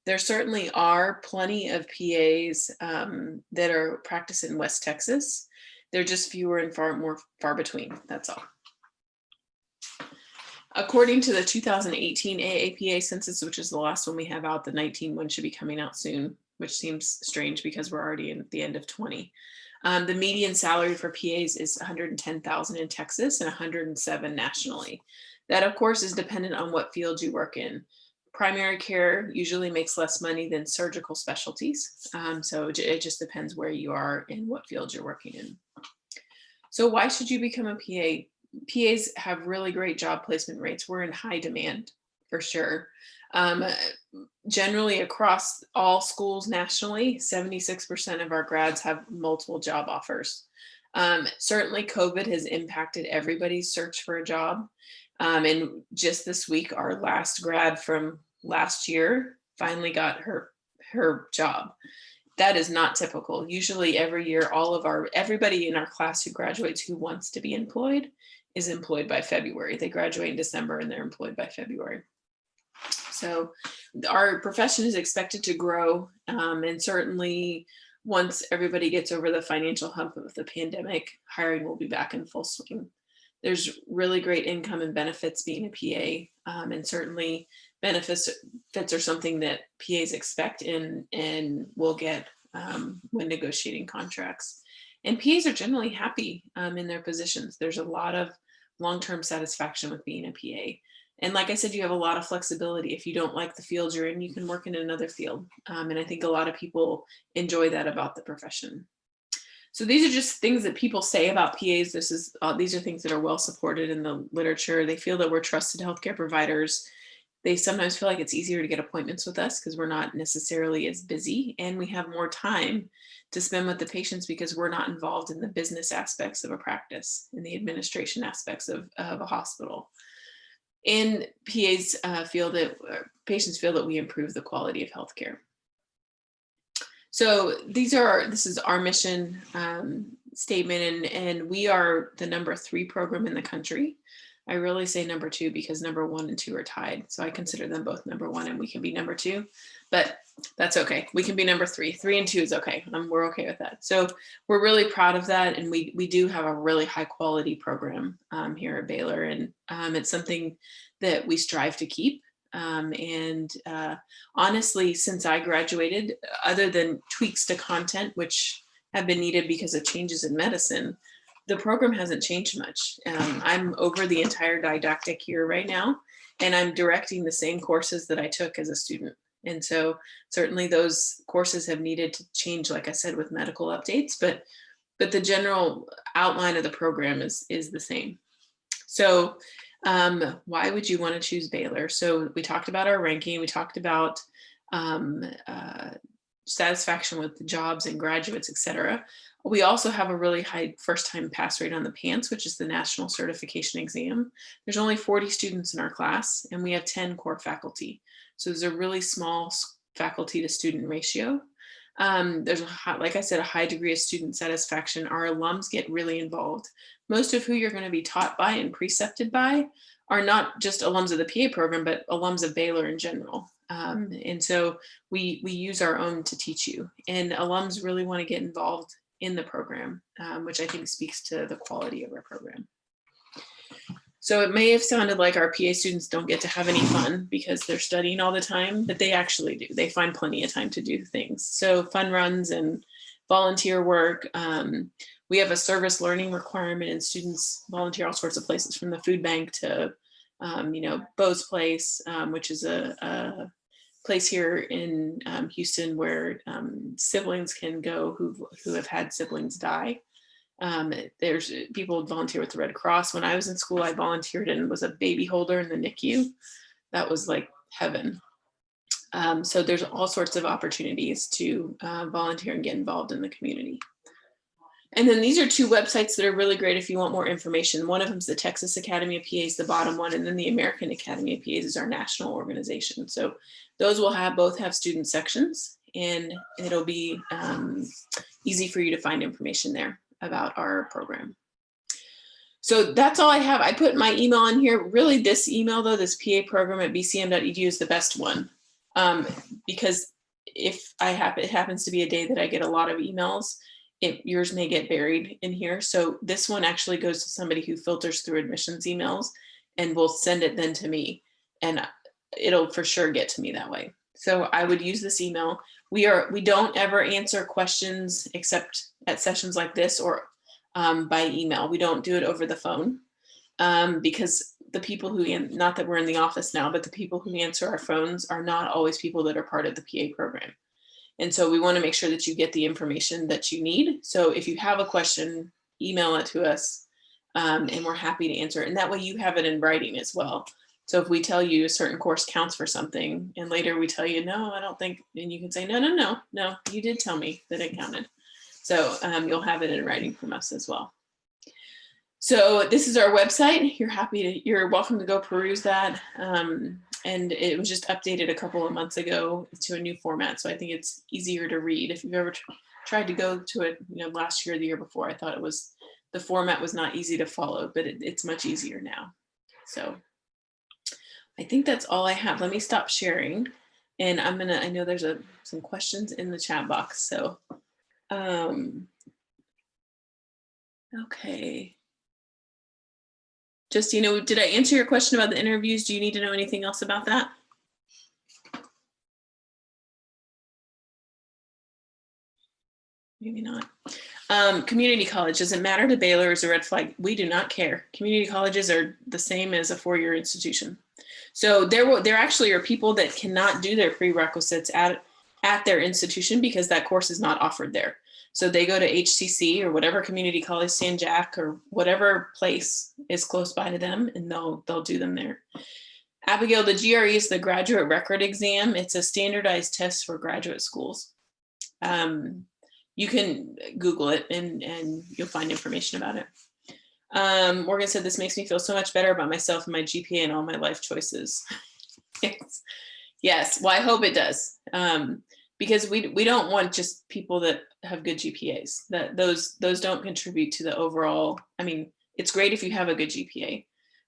There certainly are plenty of PAs that are practiced in West Texas. They're just fewer and far between. That's all. According to the 2018 AAPA census, which is the last one we have out, the 19 one should be coming out soon, which seems strange because we're already at the end of 20. The median salary for PAs is $110,000 in Texas and $107,000 nationally. That, of course, is dependent on what field you work in. Primary care usually makes less money than surgical specialties. So it just depends where you are and what field you're working in. So why should you become a PA? PAs have really great job placement rates. We're in high demand for sure. Generally across all schools nationally, 76% of our grads have multiple job offers. Certainly COVID has impacted everybody's search for a job. And just this week, our last grad from last year finally got her job. That is not typical. Usually every year, everybody in our class who graduates who wants to be employed is employed by February. They graduate in December and they're employed by February. So our profession is expected to grow, and certainly once everybody gets over the financial hump of the pandemic, hiring will be back in full swing. There's really great income and benefits being a PA, and certainly benefits are something that PAs expect and will get when negotiating contracts. And PAs are generally happy in their positions. There's a lot of long-term satisfaction with being a PA. And like I said, you have a lot of flexibility. If you don't like the field you're in, you can work in another field. And I think a lot of people enjoy that about the profession. So these are just things that people say about PAs. These are things that are well supported in the literature. They feel that we're trusted healthcare providers. They sometimes feel like it's easier to get appointments with us because we're not necessarily as busy, and we have more time to spend with the patients because we're not involved in the business aspects of a practice and the administration aspects of a hospital. And patients feel that we improve the quality of healthcare. So this is our mission statement, and we are the number 3 program in the country. I really say number 2 because number 1 and 2 are tied. So I consider them both number 1, and we can be number 2, but that's okay. We can be number 3. 3 and 2 is okay. We're okay with that. So we're really proud of that. And we do have a really high quality program here at Baylor. And it's something that we strive to keep. Honestly, since I graduated, other than tweaks to content, which have been needed because of changes in medicine, the program hasn't changed much. I'm over the entire didactic year right now, and I'm directing the same courses that I took as a student. And so certainly those courses have needed to change, like I said, with medical updates, but the general outline of the program is the same. So why would you want to choose Baylor? So we talked about our ranking. We talked about satisfaction with the jobs and graduates, et cetera. We also have a really high first-time pass rate on the PANCE, which is the National Certification Exam. There's only 40 students in our class, and we have 10 core faculty. So there's a really small faculty to student ratio. There's, like I said, a high degree of student satisfaction. Our alums get really involved. Most of who you're going to be taught by and precepted by are not just alums of the PA program, but alums of Baylor in general. And so we use our own to teach you. And alums really want to get involved in the program, which I think speaks to the quality of our program. So it may have sounded like our PA students don't get to have any fun because they're studying all the time, but they actually do. They find plenty of time to do things. So fun runs and volunteer work. We have a service learning requirement, and students volunteer all sorts of places, from the food bank to, Bo's Place, which is a place here in Houston where siblings can go who have had siblings die. There's people volunteer with the Red Cross. When I was in school, I volunteered and was a baby holder in the NICU. That was like heaven. So there's all sorts of opportunities to volunteer and get involved in the community. And then these are two websites that are really great if you want more information. One of them is the Texas Academy of PAs, the bottom one, and then the American Academy of PAs is our national organization. So those will both have student sections, and it'll be easy for you to find information there about our program. So that's all I have. I put my email in here. Really, this email though, this PA program at bcm.edu is the best one, because if it happens to be a day that I get a lot of emails, yours may get buried in here. So this one actually goes to somebody who filters through admissions emails and will send it then to me, and it'll for sure get to me that way. So I would use this email. We don't ever answer questions except at sessions like this or by email. We don't do it over the phone because the people who, not that we're in the office now, but the people who answer our phones are not always people that are part of the PA program. And so we want to make sure that you get the information that you need. So if you have a question, email it to us and we're happy to answer it. And that way you have it in writing as well. So if we tell you a certain course counts for something and later we tell you, no, I don't think, and you can say, no, you did tell me that it counted. So you'll have it in writing from us as well. So this is our website. You're welcome to go peruse that. And it was just updated a couple of months ago to a new format. So I think it's easier to read. If you've ever tried to go to it, last year or the year before, I thought the format was not easy to follow, but it's much easier now. So I think that's all I have. Let me stop sharing. And I know there's some questions in the chat box. So, okay. Justine, did I answer your question about the interviews? Do you need to know anything else about that? Maybe not. Community college, does it matter to Baylor as a red flag? We do not care. Community colleges are the same as a four-year institution. So there actually are people that cannot do their prerequisites at their institution because that course is not offered there. So they go to HCC or whatever community college, San Jack or whatever place is close by to them, and they'll do them there. Abigail, the GRE is the graduate record exam. It's a standardized test for graduate schools. You can Google it and you'll find information about it. Morgan said, this makes me feel so much better about myself and my GPA and all my life choices. Yes, well, I hope it does. Because we don't want just people that have good GPAs. Those don't contribute to the overall. I mean, it's great if you have a good GPA,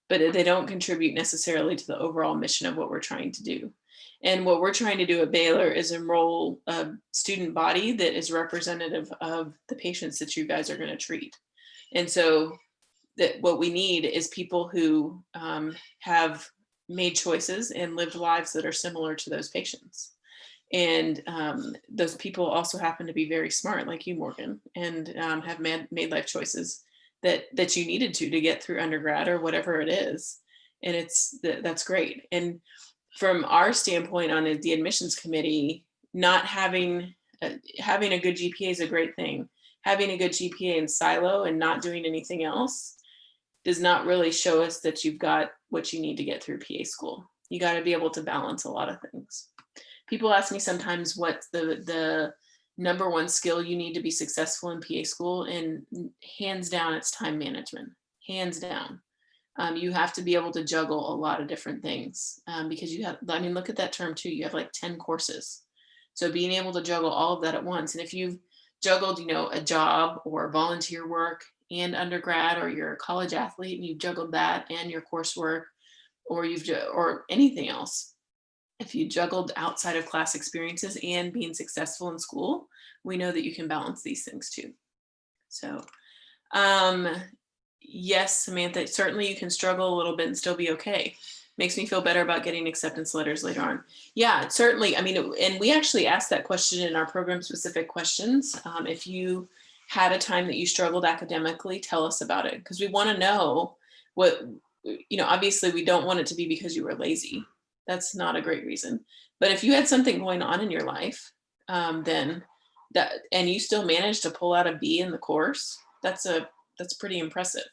but they don't contribute necessarily to the overall mission of what we're trying to do. And what we're trying to do at Baylor is enroll a student body that is representative of the patients that you guys are going to treat. And so what we need is people who have made choices and lived lives that are similar to those patients. And those people also happen to be very smart, like you, Morgan, and have made life choices that you needed to get through undergrad or whatever it is. and that's great. And from our standpoint on the admissions committee, not having a good GPA is a great thing. Having a good GPA in silo and not doing anything else does not really show us that you've got what you need to get through PA school. You got to be able to balance a lot of things. People ask me sometimes what's the number one skill you need to be successful in PA school, and hands down, it's time management. Hands down. You have to be able to juggle a lot of different things because you have, I mean, look at that term too. You have like 10 courses. So being able to juggle all of that at once. And if you've juggled, a job or volunteer work and undergrad, or you're a college athlete and you've juggled that and your coursework, or or anything else, if you juggled outside of class experiences and being successful in school, we know that you can balance these things too. So, yes, Samantha, certainly you can struggle a little bit and still be okay. Makes me feel better about getting acceptance letters later on. Yeah, certainly. I mean, and we actually asked that question in our program specific questions. If you had a time that you struggled academically, tell us about it, because we want to know what, obviously we don't want it to be because you were lazy. That's not a great reason. But if you had something going on in your life, then that, and you still managed to pull out a B in the course, that's pretty impressive,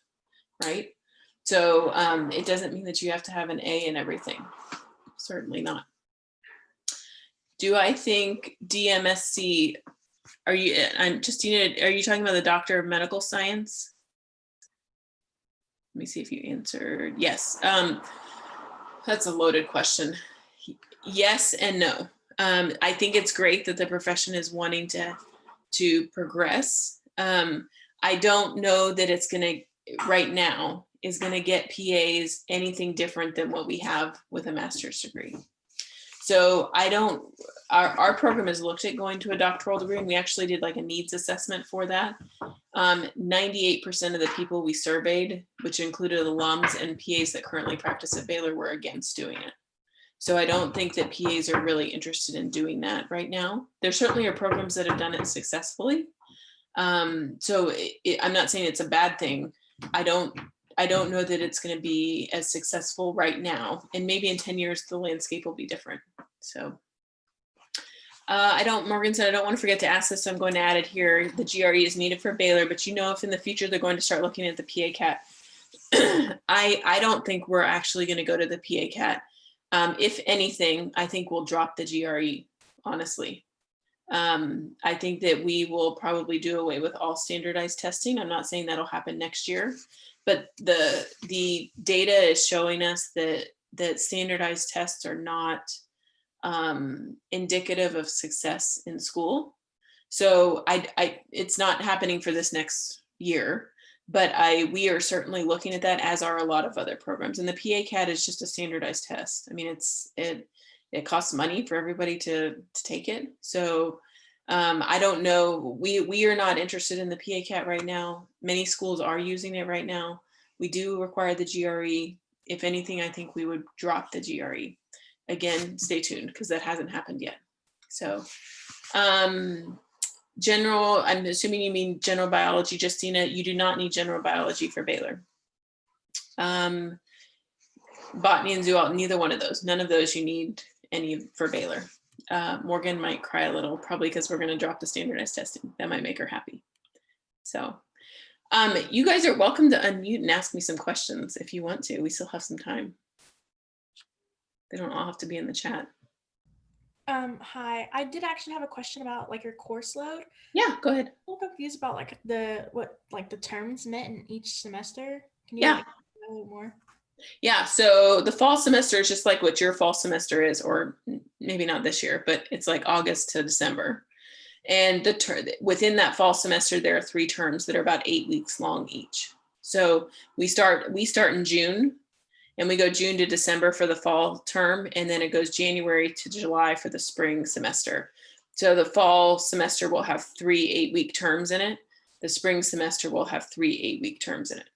right? So it doesn't mean that you have to have an A in everything. Certainly not. Do I think DMSC, are you talking about the Doctor of Medical Science? Let me see if you answered yes. That's a loaded question. Yes and no. I think it's great that the profession is wanting to progress. I don't know that it's going to, right now, is going to get PAs anything different than what we have with a master's degree. So our program has looked at going to a doctoral degree, and we actually did like a needs assessment for that. 98% of the people we surveyed, which included alums and PAs that currently practice at Baylor, were against doing it. So I don't think that PAs are really interested in doing that right now. There certainly are programs that have done it successfully. So I'm not saying it's a bad thing. I don't know that it's going to be as successful right now, and maybe in 10 years the landscape will be different. So Morgan said, I don't want to forget to ask this, so I'm going to add it here. The GRE is needed for Baylor, but if in the future they're going to start looking at the PA CAT. I don't think we're actually going to go to the PA CAT. If anything, I think we'll drop the GRE, honestly. I think that we will probably do away with all standardized testing. I'm not saying that'll happen next year, but the data is showing us that standardized tests are not indicative of success in school. So it's not happening for this next year, but we are certainly looking at that, as are a lot of other programs. And the PA CAT is just a standardized test. I mean, it costs money for everybody to take it. So I don't know. We are not interested in the PA CAT right now. Many schools are using it right now. We do require the GRE. If anything, I think we would drop the GRE. Again, stay tuned, because that hasn't happened yet. So general, I'm assuming you mean general biology, Justina. You do not need general biology for Baylor. Botany and zoology, neither one of those. None of those you need any for Baylor. Morgan might cry a little, probably because we're going to drop the standardized testing. That might make her happy. So you guys are welcome to unmute and ask me some questions if you want to. We still have some time. They don't all have to be in the chat. Hi, I did actually have a question about like your course load. Yeah, go ahead. I'm a little confused about like the terms meant in each semester. Can you Yeah. a little more? Yeah, so the fall semester is just like what your fall semester is, or maybe not this year, but it's like August to December. And within that fall semester, there are 3 terms that are about 8 weeks long each. So we start in June, and we go June to December for the fall term, and then it goes January to July for the spring semester. So the fall semester will have 3 8-week terms in it. The spring semester will have 3 8-week terms in it.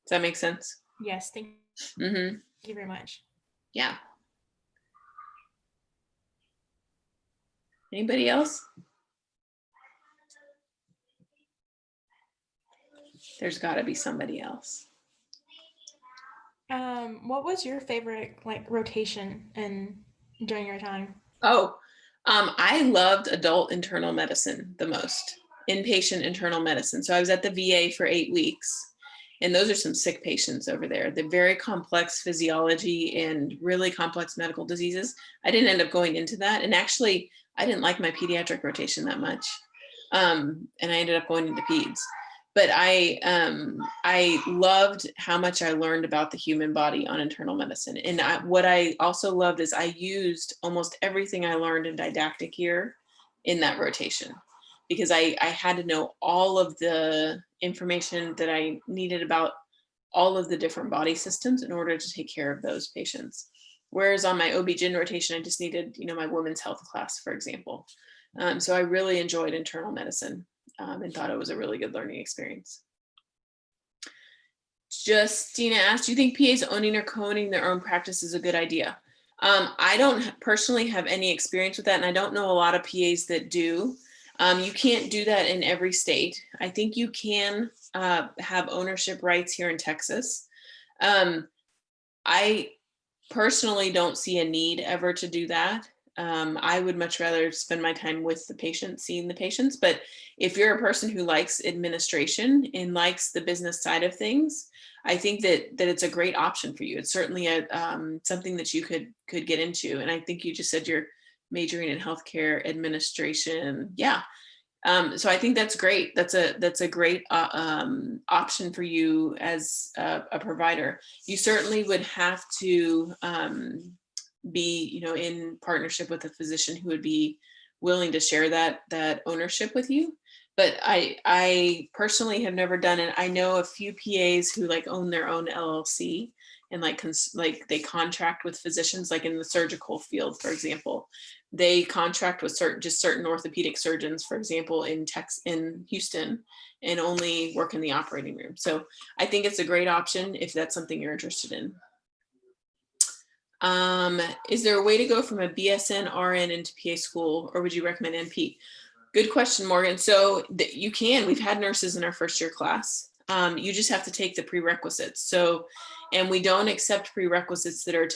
Does that make sense? Yes, thank you very much. Yeah. Anybody else? There's got to be somebody else. What was your favorite like rotation and during your time? Oh, I loved adult internal medicine the most, inpatient internal medicine. So I was at the VA for 8 weeks, and those are some sick patients over there. They're very complex physiology and really complex medical diseases. I didn't end up going into that. And actually, I didn't like my pediatric rotation that much. And I ended up going into peds. But I loved how much I learned about the human body on internal medicine. And what I also loved is I used almost everything I learned in didactic year in that rotation, because I had to know all of the information that I needed about all of the different body systems in order to take care of those patients. Whereas on my OB-GYN rotation, I just needed, my women's health class, for example. So I really enjoyed internal medicine. And thought it was a really good learning experience. Justina asked, do you think PAs owning or co-owning their own practice is a good idea? I don't personally have any experience with that, and I don't know a lot of PAs that do. You can't do that in every state. I think you can have ownership rights here in Texas. I personally don't see a need ever to do that. I would much rather spend my time with the patient, seeing the patients. But if you're a person who likes administration and likes the business side of things, I think that it's a great option for you. It's certainly something that you could get into. And I think you just said you're majoring in healthcare administration. Yeah. So I think that's great. That's a great option for you as a provider. You certainly would have to be, in partnership with a physician who would be willing to share that ownership with you. But I personally have never done it. I know a few PAs who like own their own LLC and like they contract with physicians, like in the surgical field, for example. They contract with certain orthopedic surgeons, for example, in Houston, and only work in the operating room. So I think it's a great option if that's something you're interested in. Is there a way to go from a BSN RN into PA school, or would you recommend NP? Good question, Morgan. So you can. We've had nurses in our first year class. You just have to take the prerequisites. So, and we don't accept prerequisites that are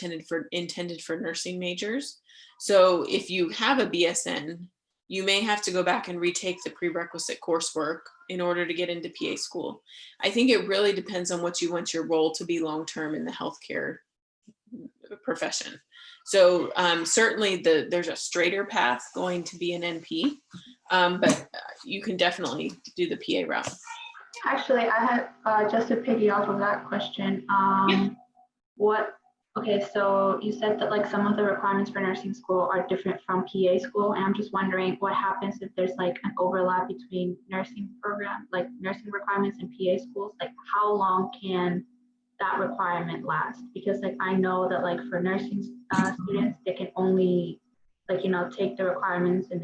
intended for nursing majors. So if you have a BSN, you may have to go back and retake the prerequisite coursework in order to get into PA school. I think it really depends on what you want your role to be long-term in the healthcare profession. So certainly there's a straighter path going to be an NP, but you can definitely do the PA route. Actually, I had just to piggy off of that question. Yeah. Okay, so you said that like some of the requirements for nursing school are different from PA school, and I'm just wondering what happens if there's like an overlap between nursing program, like nursing requirements and PA schools. Like how long can that requirement last? Because like I know that like for nursing students, they can only like take the requirements, and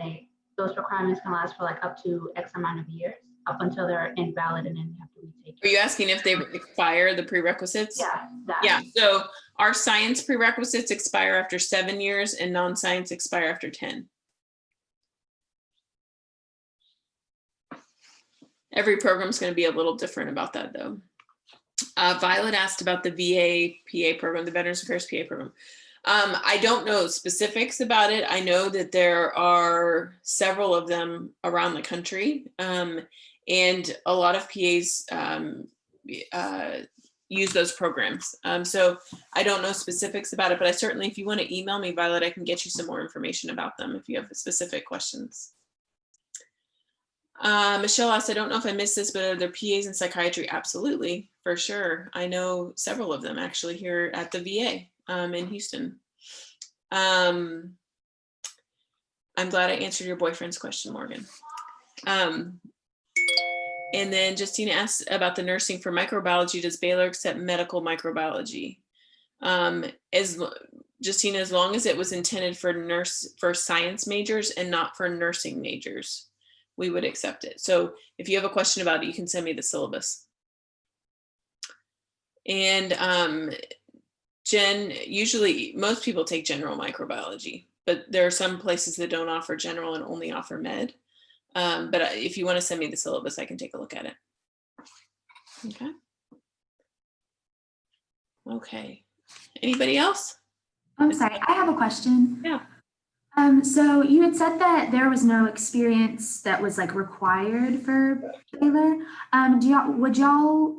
those requirements can last for like up to X amount of years, up until they're invalid, and then they have to retake it. Are you asking if they expire, the prerequisites? Yeah, that. Yeah, so our science prerequisites expire after 7 years and non-science expire after 10. Every program is going to be a little different about that though. Violet asked about the VA PA program, the Veterans Affairs PA program. I don't know specifics about it. I know that there are several of them around the country, and a lot of PAs use those programs. So I don't know specifics about it, but I certainly, if you want to email me, Violet, I can get you some more information about them if you have specific questions. Michelle asked, I don't know if I missed this, but are there PAs in psychiatry? Absolutely, for sure. I know several of them actually here at the VA in Houston. I'm glad I answered your boyfriend's question, Morgan. And then Justina asked about the nursing for microbiology. Does Baylor accept medical microbiology? Justina, as long as it was intended for science majors and not for nursing majors, we would accept it. So if you have a question about it, you can send me the syllabus. And Jen, usually most people take general microbiology, but there are some places that don't offer general and only offer med. But if you want to send me the syllabus, I can take a look at it. Okay. Okay. Anybody else? I'm sorry, I have a question. Yeah. So you had said that there was no experience that was like required for Baylor. Would y'all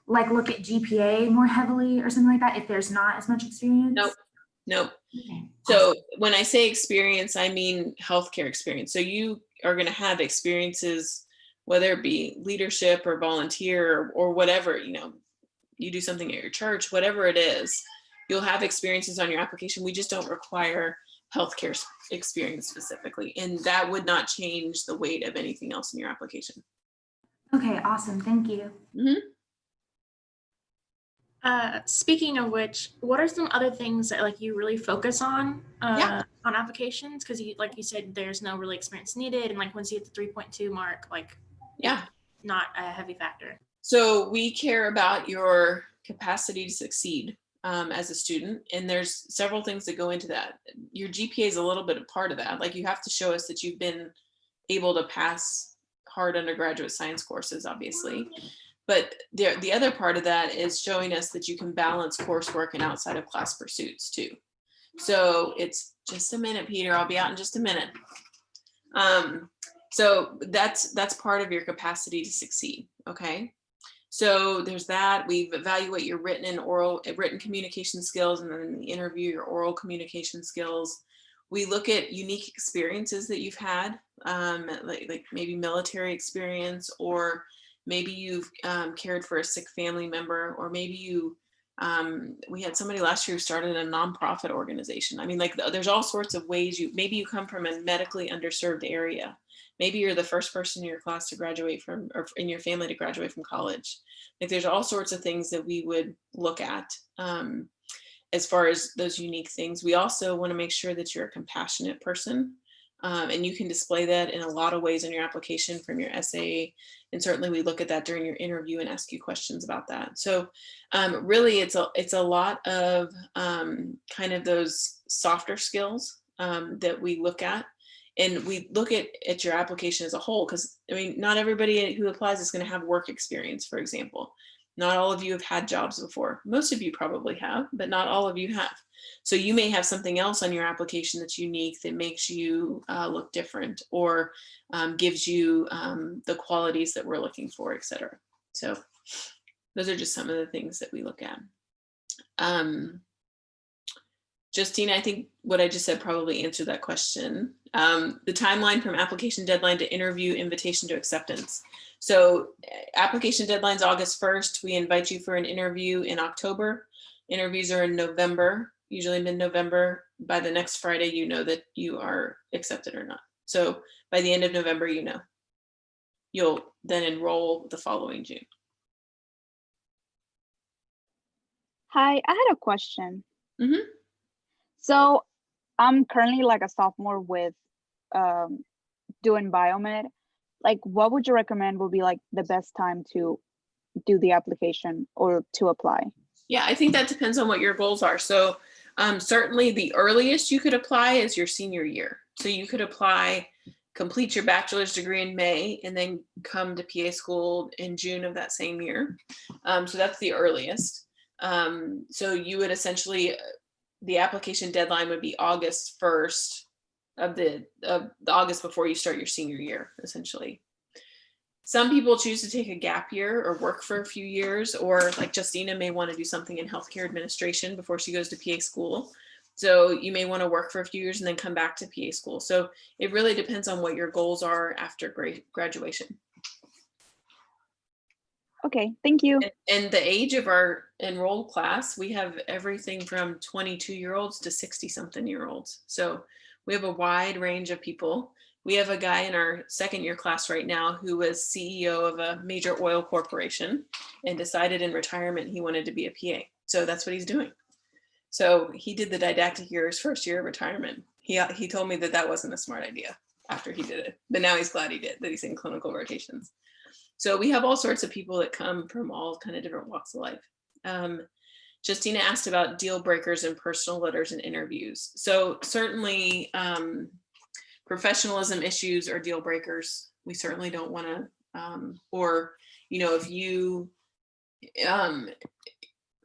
like look at GPA more heavily or something like that if there's not as much experience? Nope. Okay. So when I say experience, I mean healthcare experience. So you are going to have experiences, whether it be leadership or volunteer or whatever, you do something at your church, whatever it is, you'll have experiences on your application. We just don't require healthcare experience specifically. And that would not change the weight of anything else in your application. Okay, awesome. Thank you. Mm-hmm. Speaking of which, what are some other things that like you really focus on applications? Because like you said, there's no really experience needed, and like once you hit the 3.2 mark, like not a heavy factor. So we care about your capacity to succeed as a student, and there's several things that go into that. Your GPA is a little bit a part of that. Like you have to show us that you've been able to pass hard undergraduate science courses, obviously. But the other part of that is showing us that you can balance coursework and outside of class pursuits too. So it's just a minute, Peter, I'll be out in just a minute. So that's part of your capacity to succeed, okay? So there's that. We evaluate your written communication skills, and then in the interview, your oral communication skills. We look at unique experiences that you've had, like maybe military experience, or maybe you've cared for a sick family member, or maybe we had somebody last year who started a nonprofit organization. I mean, like there's all sorts of ways maybe you come from a medically underserved area. Maybe you're the first person in your class to graduate from, or in your family to graduate from college. Like there's all sorts of things that we would look at as far as those unique things. We also want to make sure that you're a compassionate person. And you can display that in a lot of ways in your application, from your essay. And certainly we look at that during your interview and ask you questions about that. So really it's a lot of kind of those softer skills that we look at. And we look at your application as a whole, because I mean, not everybody who applies is going to have work experience, for example. Not all of you have had jobs before. Most of you probably have, but not all of you have. So you may have something else on your application that's unique, that makes you look different, or gives you the qualities that we're looking for, et cetera. So those are just some of the things that we look at. Justina, I think what I just said probably answered that question. The timeline from application deadline to interview, invitation to acceptance. So application deadline's August 1st. We invite you for an interview in October. Interviews are in November, usually mid-November. By the next Friday, you know that you are accepted or not. So by the end of November, you know. You'll then enroll the following June. Hi, I had a question. Mm-hmm. So I'm currently like a sophomore with doing biomed. Like, what would you recommend would be like the best time to do the application or to apply? Yeah, I think that depends on what your goals are. So certainly the earliest you could apply is your senior year. So you could apply, complete your bachelor's degree in May, and then come to PA school in June of that same year. So that's the earliest. So you would essentially, the application deadline would be August 1st of the August before you start your senior year, essentially. Some people choose to take a gap year or work for a few years, or like Justina may want to do something in healthcare administration before she goes to PA school. So you may want to work for a few years and then come back to PA school. So it really depends on what your goals are after graduation. Okay, thank you. And the age of our enrolled class, we have everything from 22-year-olds to 60-something-year-olds. So we have a wide range of people. We have a guy in our second year class right now who was CEO of a major oil corporation and decided in retirement he wanted to be a PA. So that's what he's doing. So he did the didactic year his first year of retirement. He told me that wasn't a smart idea after he did it, but now he's glad he did, that he's in clinical rotations. So we have all sorts of people that come from all kind of different walks of life. Justina asked about deal breakers in personal letters and interviews. So certainly professionalism issues are deal breakers. We certainly don't want to, or, if you,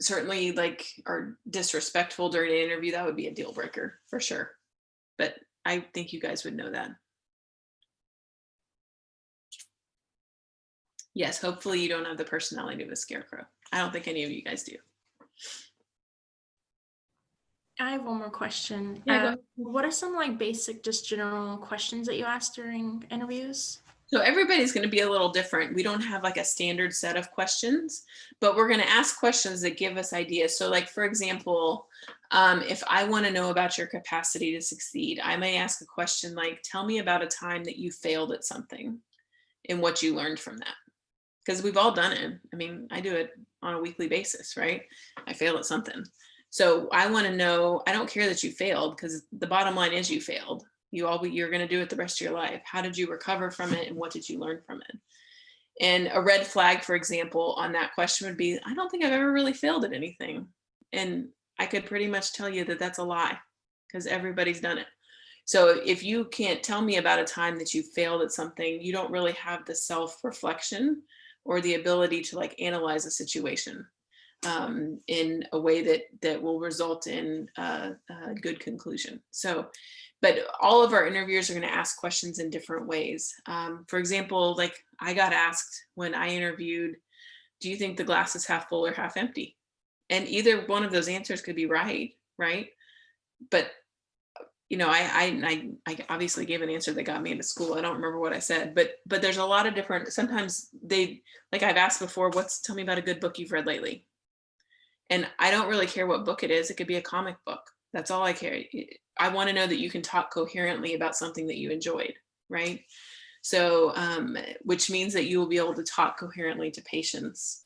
certainly like are disrespectful during an interview, that would be a deal breaker for sure. But I think you guys would know that. Yes, hopefully you don't have the personality of a scarecrow. I don't think any of you guys do. I have one more question. Yeah, go ahead. What are some like basic, just general questions that you ask during interviews? So everybody's going to be a little different. We don't have like a standard set of questions, but we're going to ask questions that give us ideas. So like, for example, if I want to know about your capacity to succeed, I may ask a question like, tell me about a time that you failed at something and what you learned from that. Because we've all done it. I mean, I do it on a weekly basis, right? I fail at something. So I want to know, I don't care that you failed, because the bottom line is you failed. You're going to do it the rest of your life. How did you recover from it, and what did you learn from it? And a red flag, for example, on that question would be, I don't think I've ever really failed at anything. And I could pretty much tell you that that's a lie, because everybody's done it. So if you can't tell me about a time that you failed at something, you don't really have the self-reflection or the ability to like analyze a situation in a way that will result in a good conclusion. So, but all of our interviewers are going to ask questions in different ways. For example, like I got asked when I interviewed, do you think the glass is half full or half empty? And either one of those answers could be right? But you know, I obviously gave an answer that got me into school. I don't remember what I said, but there's a lot of different, sometimes they, like I've asked before, tell me about a good book you've read lately. And I don't really care what book it is. It could be a comic book. That's all I care. I want to know that you can talk coherently about something that you enjoyed, right? So, which means that you will be able to talk coherently to patients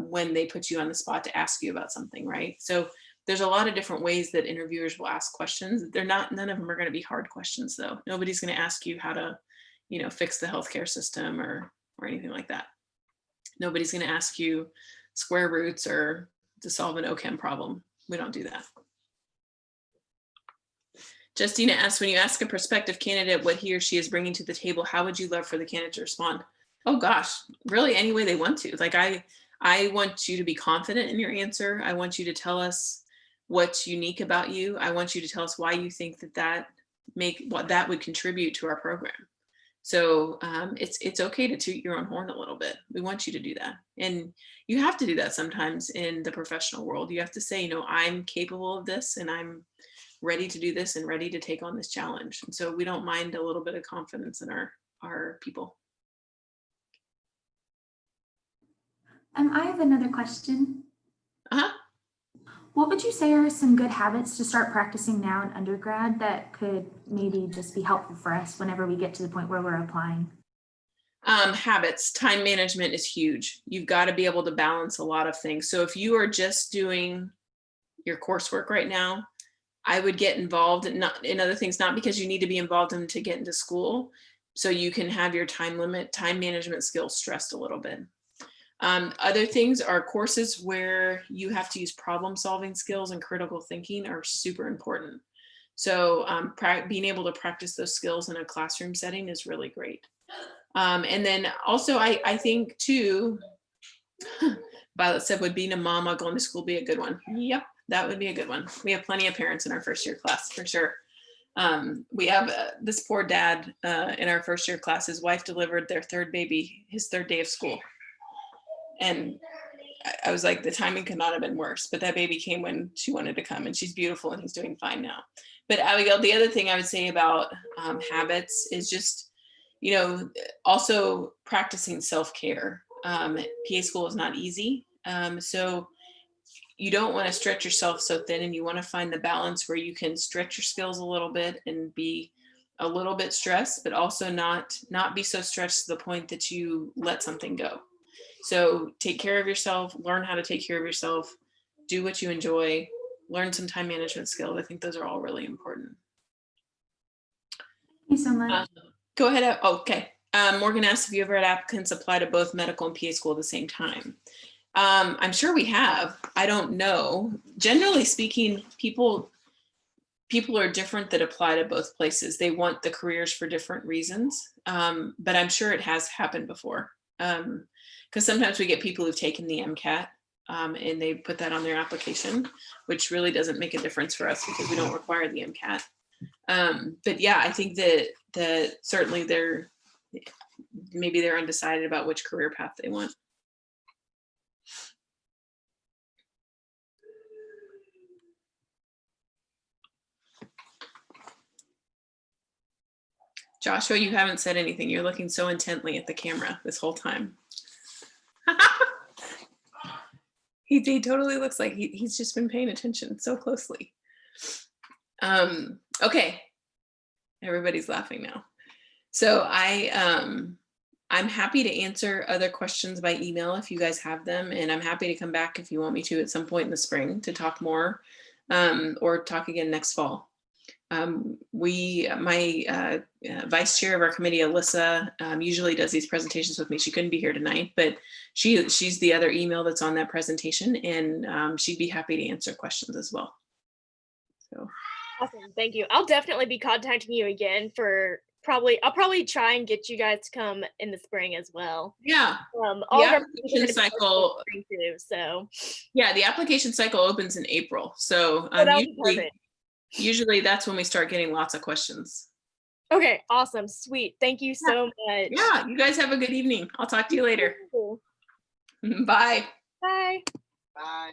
when they put you on the spot to ask you about something, right? So there's a lot of different ways that interviewers will ask questions. None of them are going to be hard questions though. Nobody's going to ask you how to, fix the healthcare system or anything like that. Nobody's going to ask you square roots or to solve an OChem problem. We don't do that. Justina asks, when you ask a prospective candidate what he or she is bringing to the table, how would you love for the candidate to respond? Oh gosh, really any way they want to. Like I want you to be confident in your answer. I want you to tell us what's unique about you. I want you to tell us why you think that would contribute to our program. So it's okay to toot your own horn a little bit. We want you to do that. And you have to do that sometimes in the professional world. You have to say, I'm capable of this and I'm ready to do this and ready to take on this challenge. And so we don't mind a little bit of confidence in our people. I have another question. Uh-huh. What would you say are some good habits to start practicing now in undergrad that could maybe just be helpful for us whenever we get to the point where we're applying? Habits, time management is huge. You've got to be able to balance a lot of things. So if you are just doing your coursework right now, I would get involved in other things, not because you need to be involved in to get into school, so you can have your time management skills stressed a little bit. Other things are courses where you have to use problem solving skills and critical thinking are super important. So being able to practice those skills in a classroom setting is really great. And then also I think too, Violet said, would being a mama going to school be a good one? Yep, that would be a good one. We have plenty of parents in our first year class for sure. We have this poor dad in our first year class. His wife delivered their third baby, his third day of school. And I was like, the timing could not have been worse, but that baby came when she wanted to come, and she's beautiful and he's doing fine now. But Abigail, the other thing I would say about habits is just, also practicing self-care. PA school is not easy. So you don't want to stretch yourself so thin, and you want to find the balance where you can stretch your skills a little bit and be a little bit stressed, but also not be so stressed to the point that you let something go. So take care of yourself, learn how to take care of yourself, do what you enjoy, learn some time management skills. I think those are all really important. Thank you so much. Go ahead. Okay. Morgan asked if you ever had applicants apply to both medical and PA school at the same time. I'm sure we have. I don't know. Generally speaking, people are different that apply to both places. They want the careers for different reasons, but I'm sure it has happened before. Because sometimes we get people who've taken the MCAT and they put that on their application, which really doesn't make a difference for us because we don't require the MCAT. But yeah, I think that certainly maybe they're undecided about which career path they want. Joshua, you haven't said anything. You're looking so intently at the camera this whole time. He totally looks like he's just been paying attention so closely. Okay, everybody's laughing now. So I'm happy to answer other questions by email if you guys have them, and I'm happy to come back if you want me to at some point in the spring to talk more, or talk again next fall. My vice chair of our committee, Alyssa, usually does these presentations with me. She couldn't be here tonight, but she's the other email that's on that presentation, and she'd be happy to answer questions as well. So awesome, thank you. I'll definitely be contacting you again for I'll probably try and get you guys to come in the spring as well. Yeah. All the of our application cycle too, so yeah, the application cycle opens in April. So usually that's when we start getting lots of questions. Okay, awesome, sweet. Thank you so much. Yeah, you guys have a good evening. I'll talk to you later. Bye. Bye. Bye.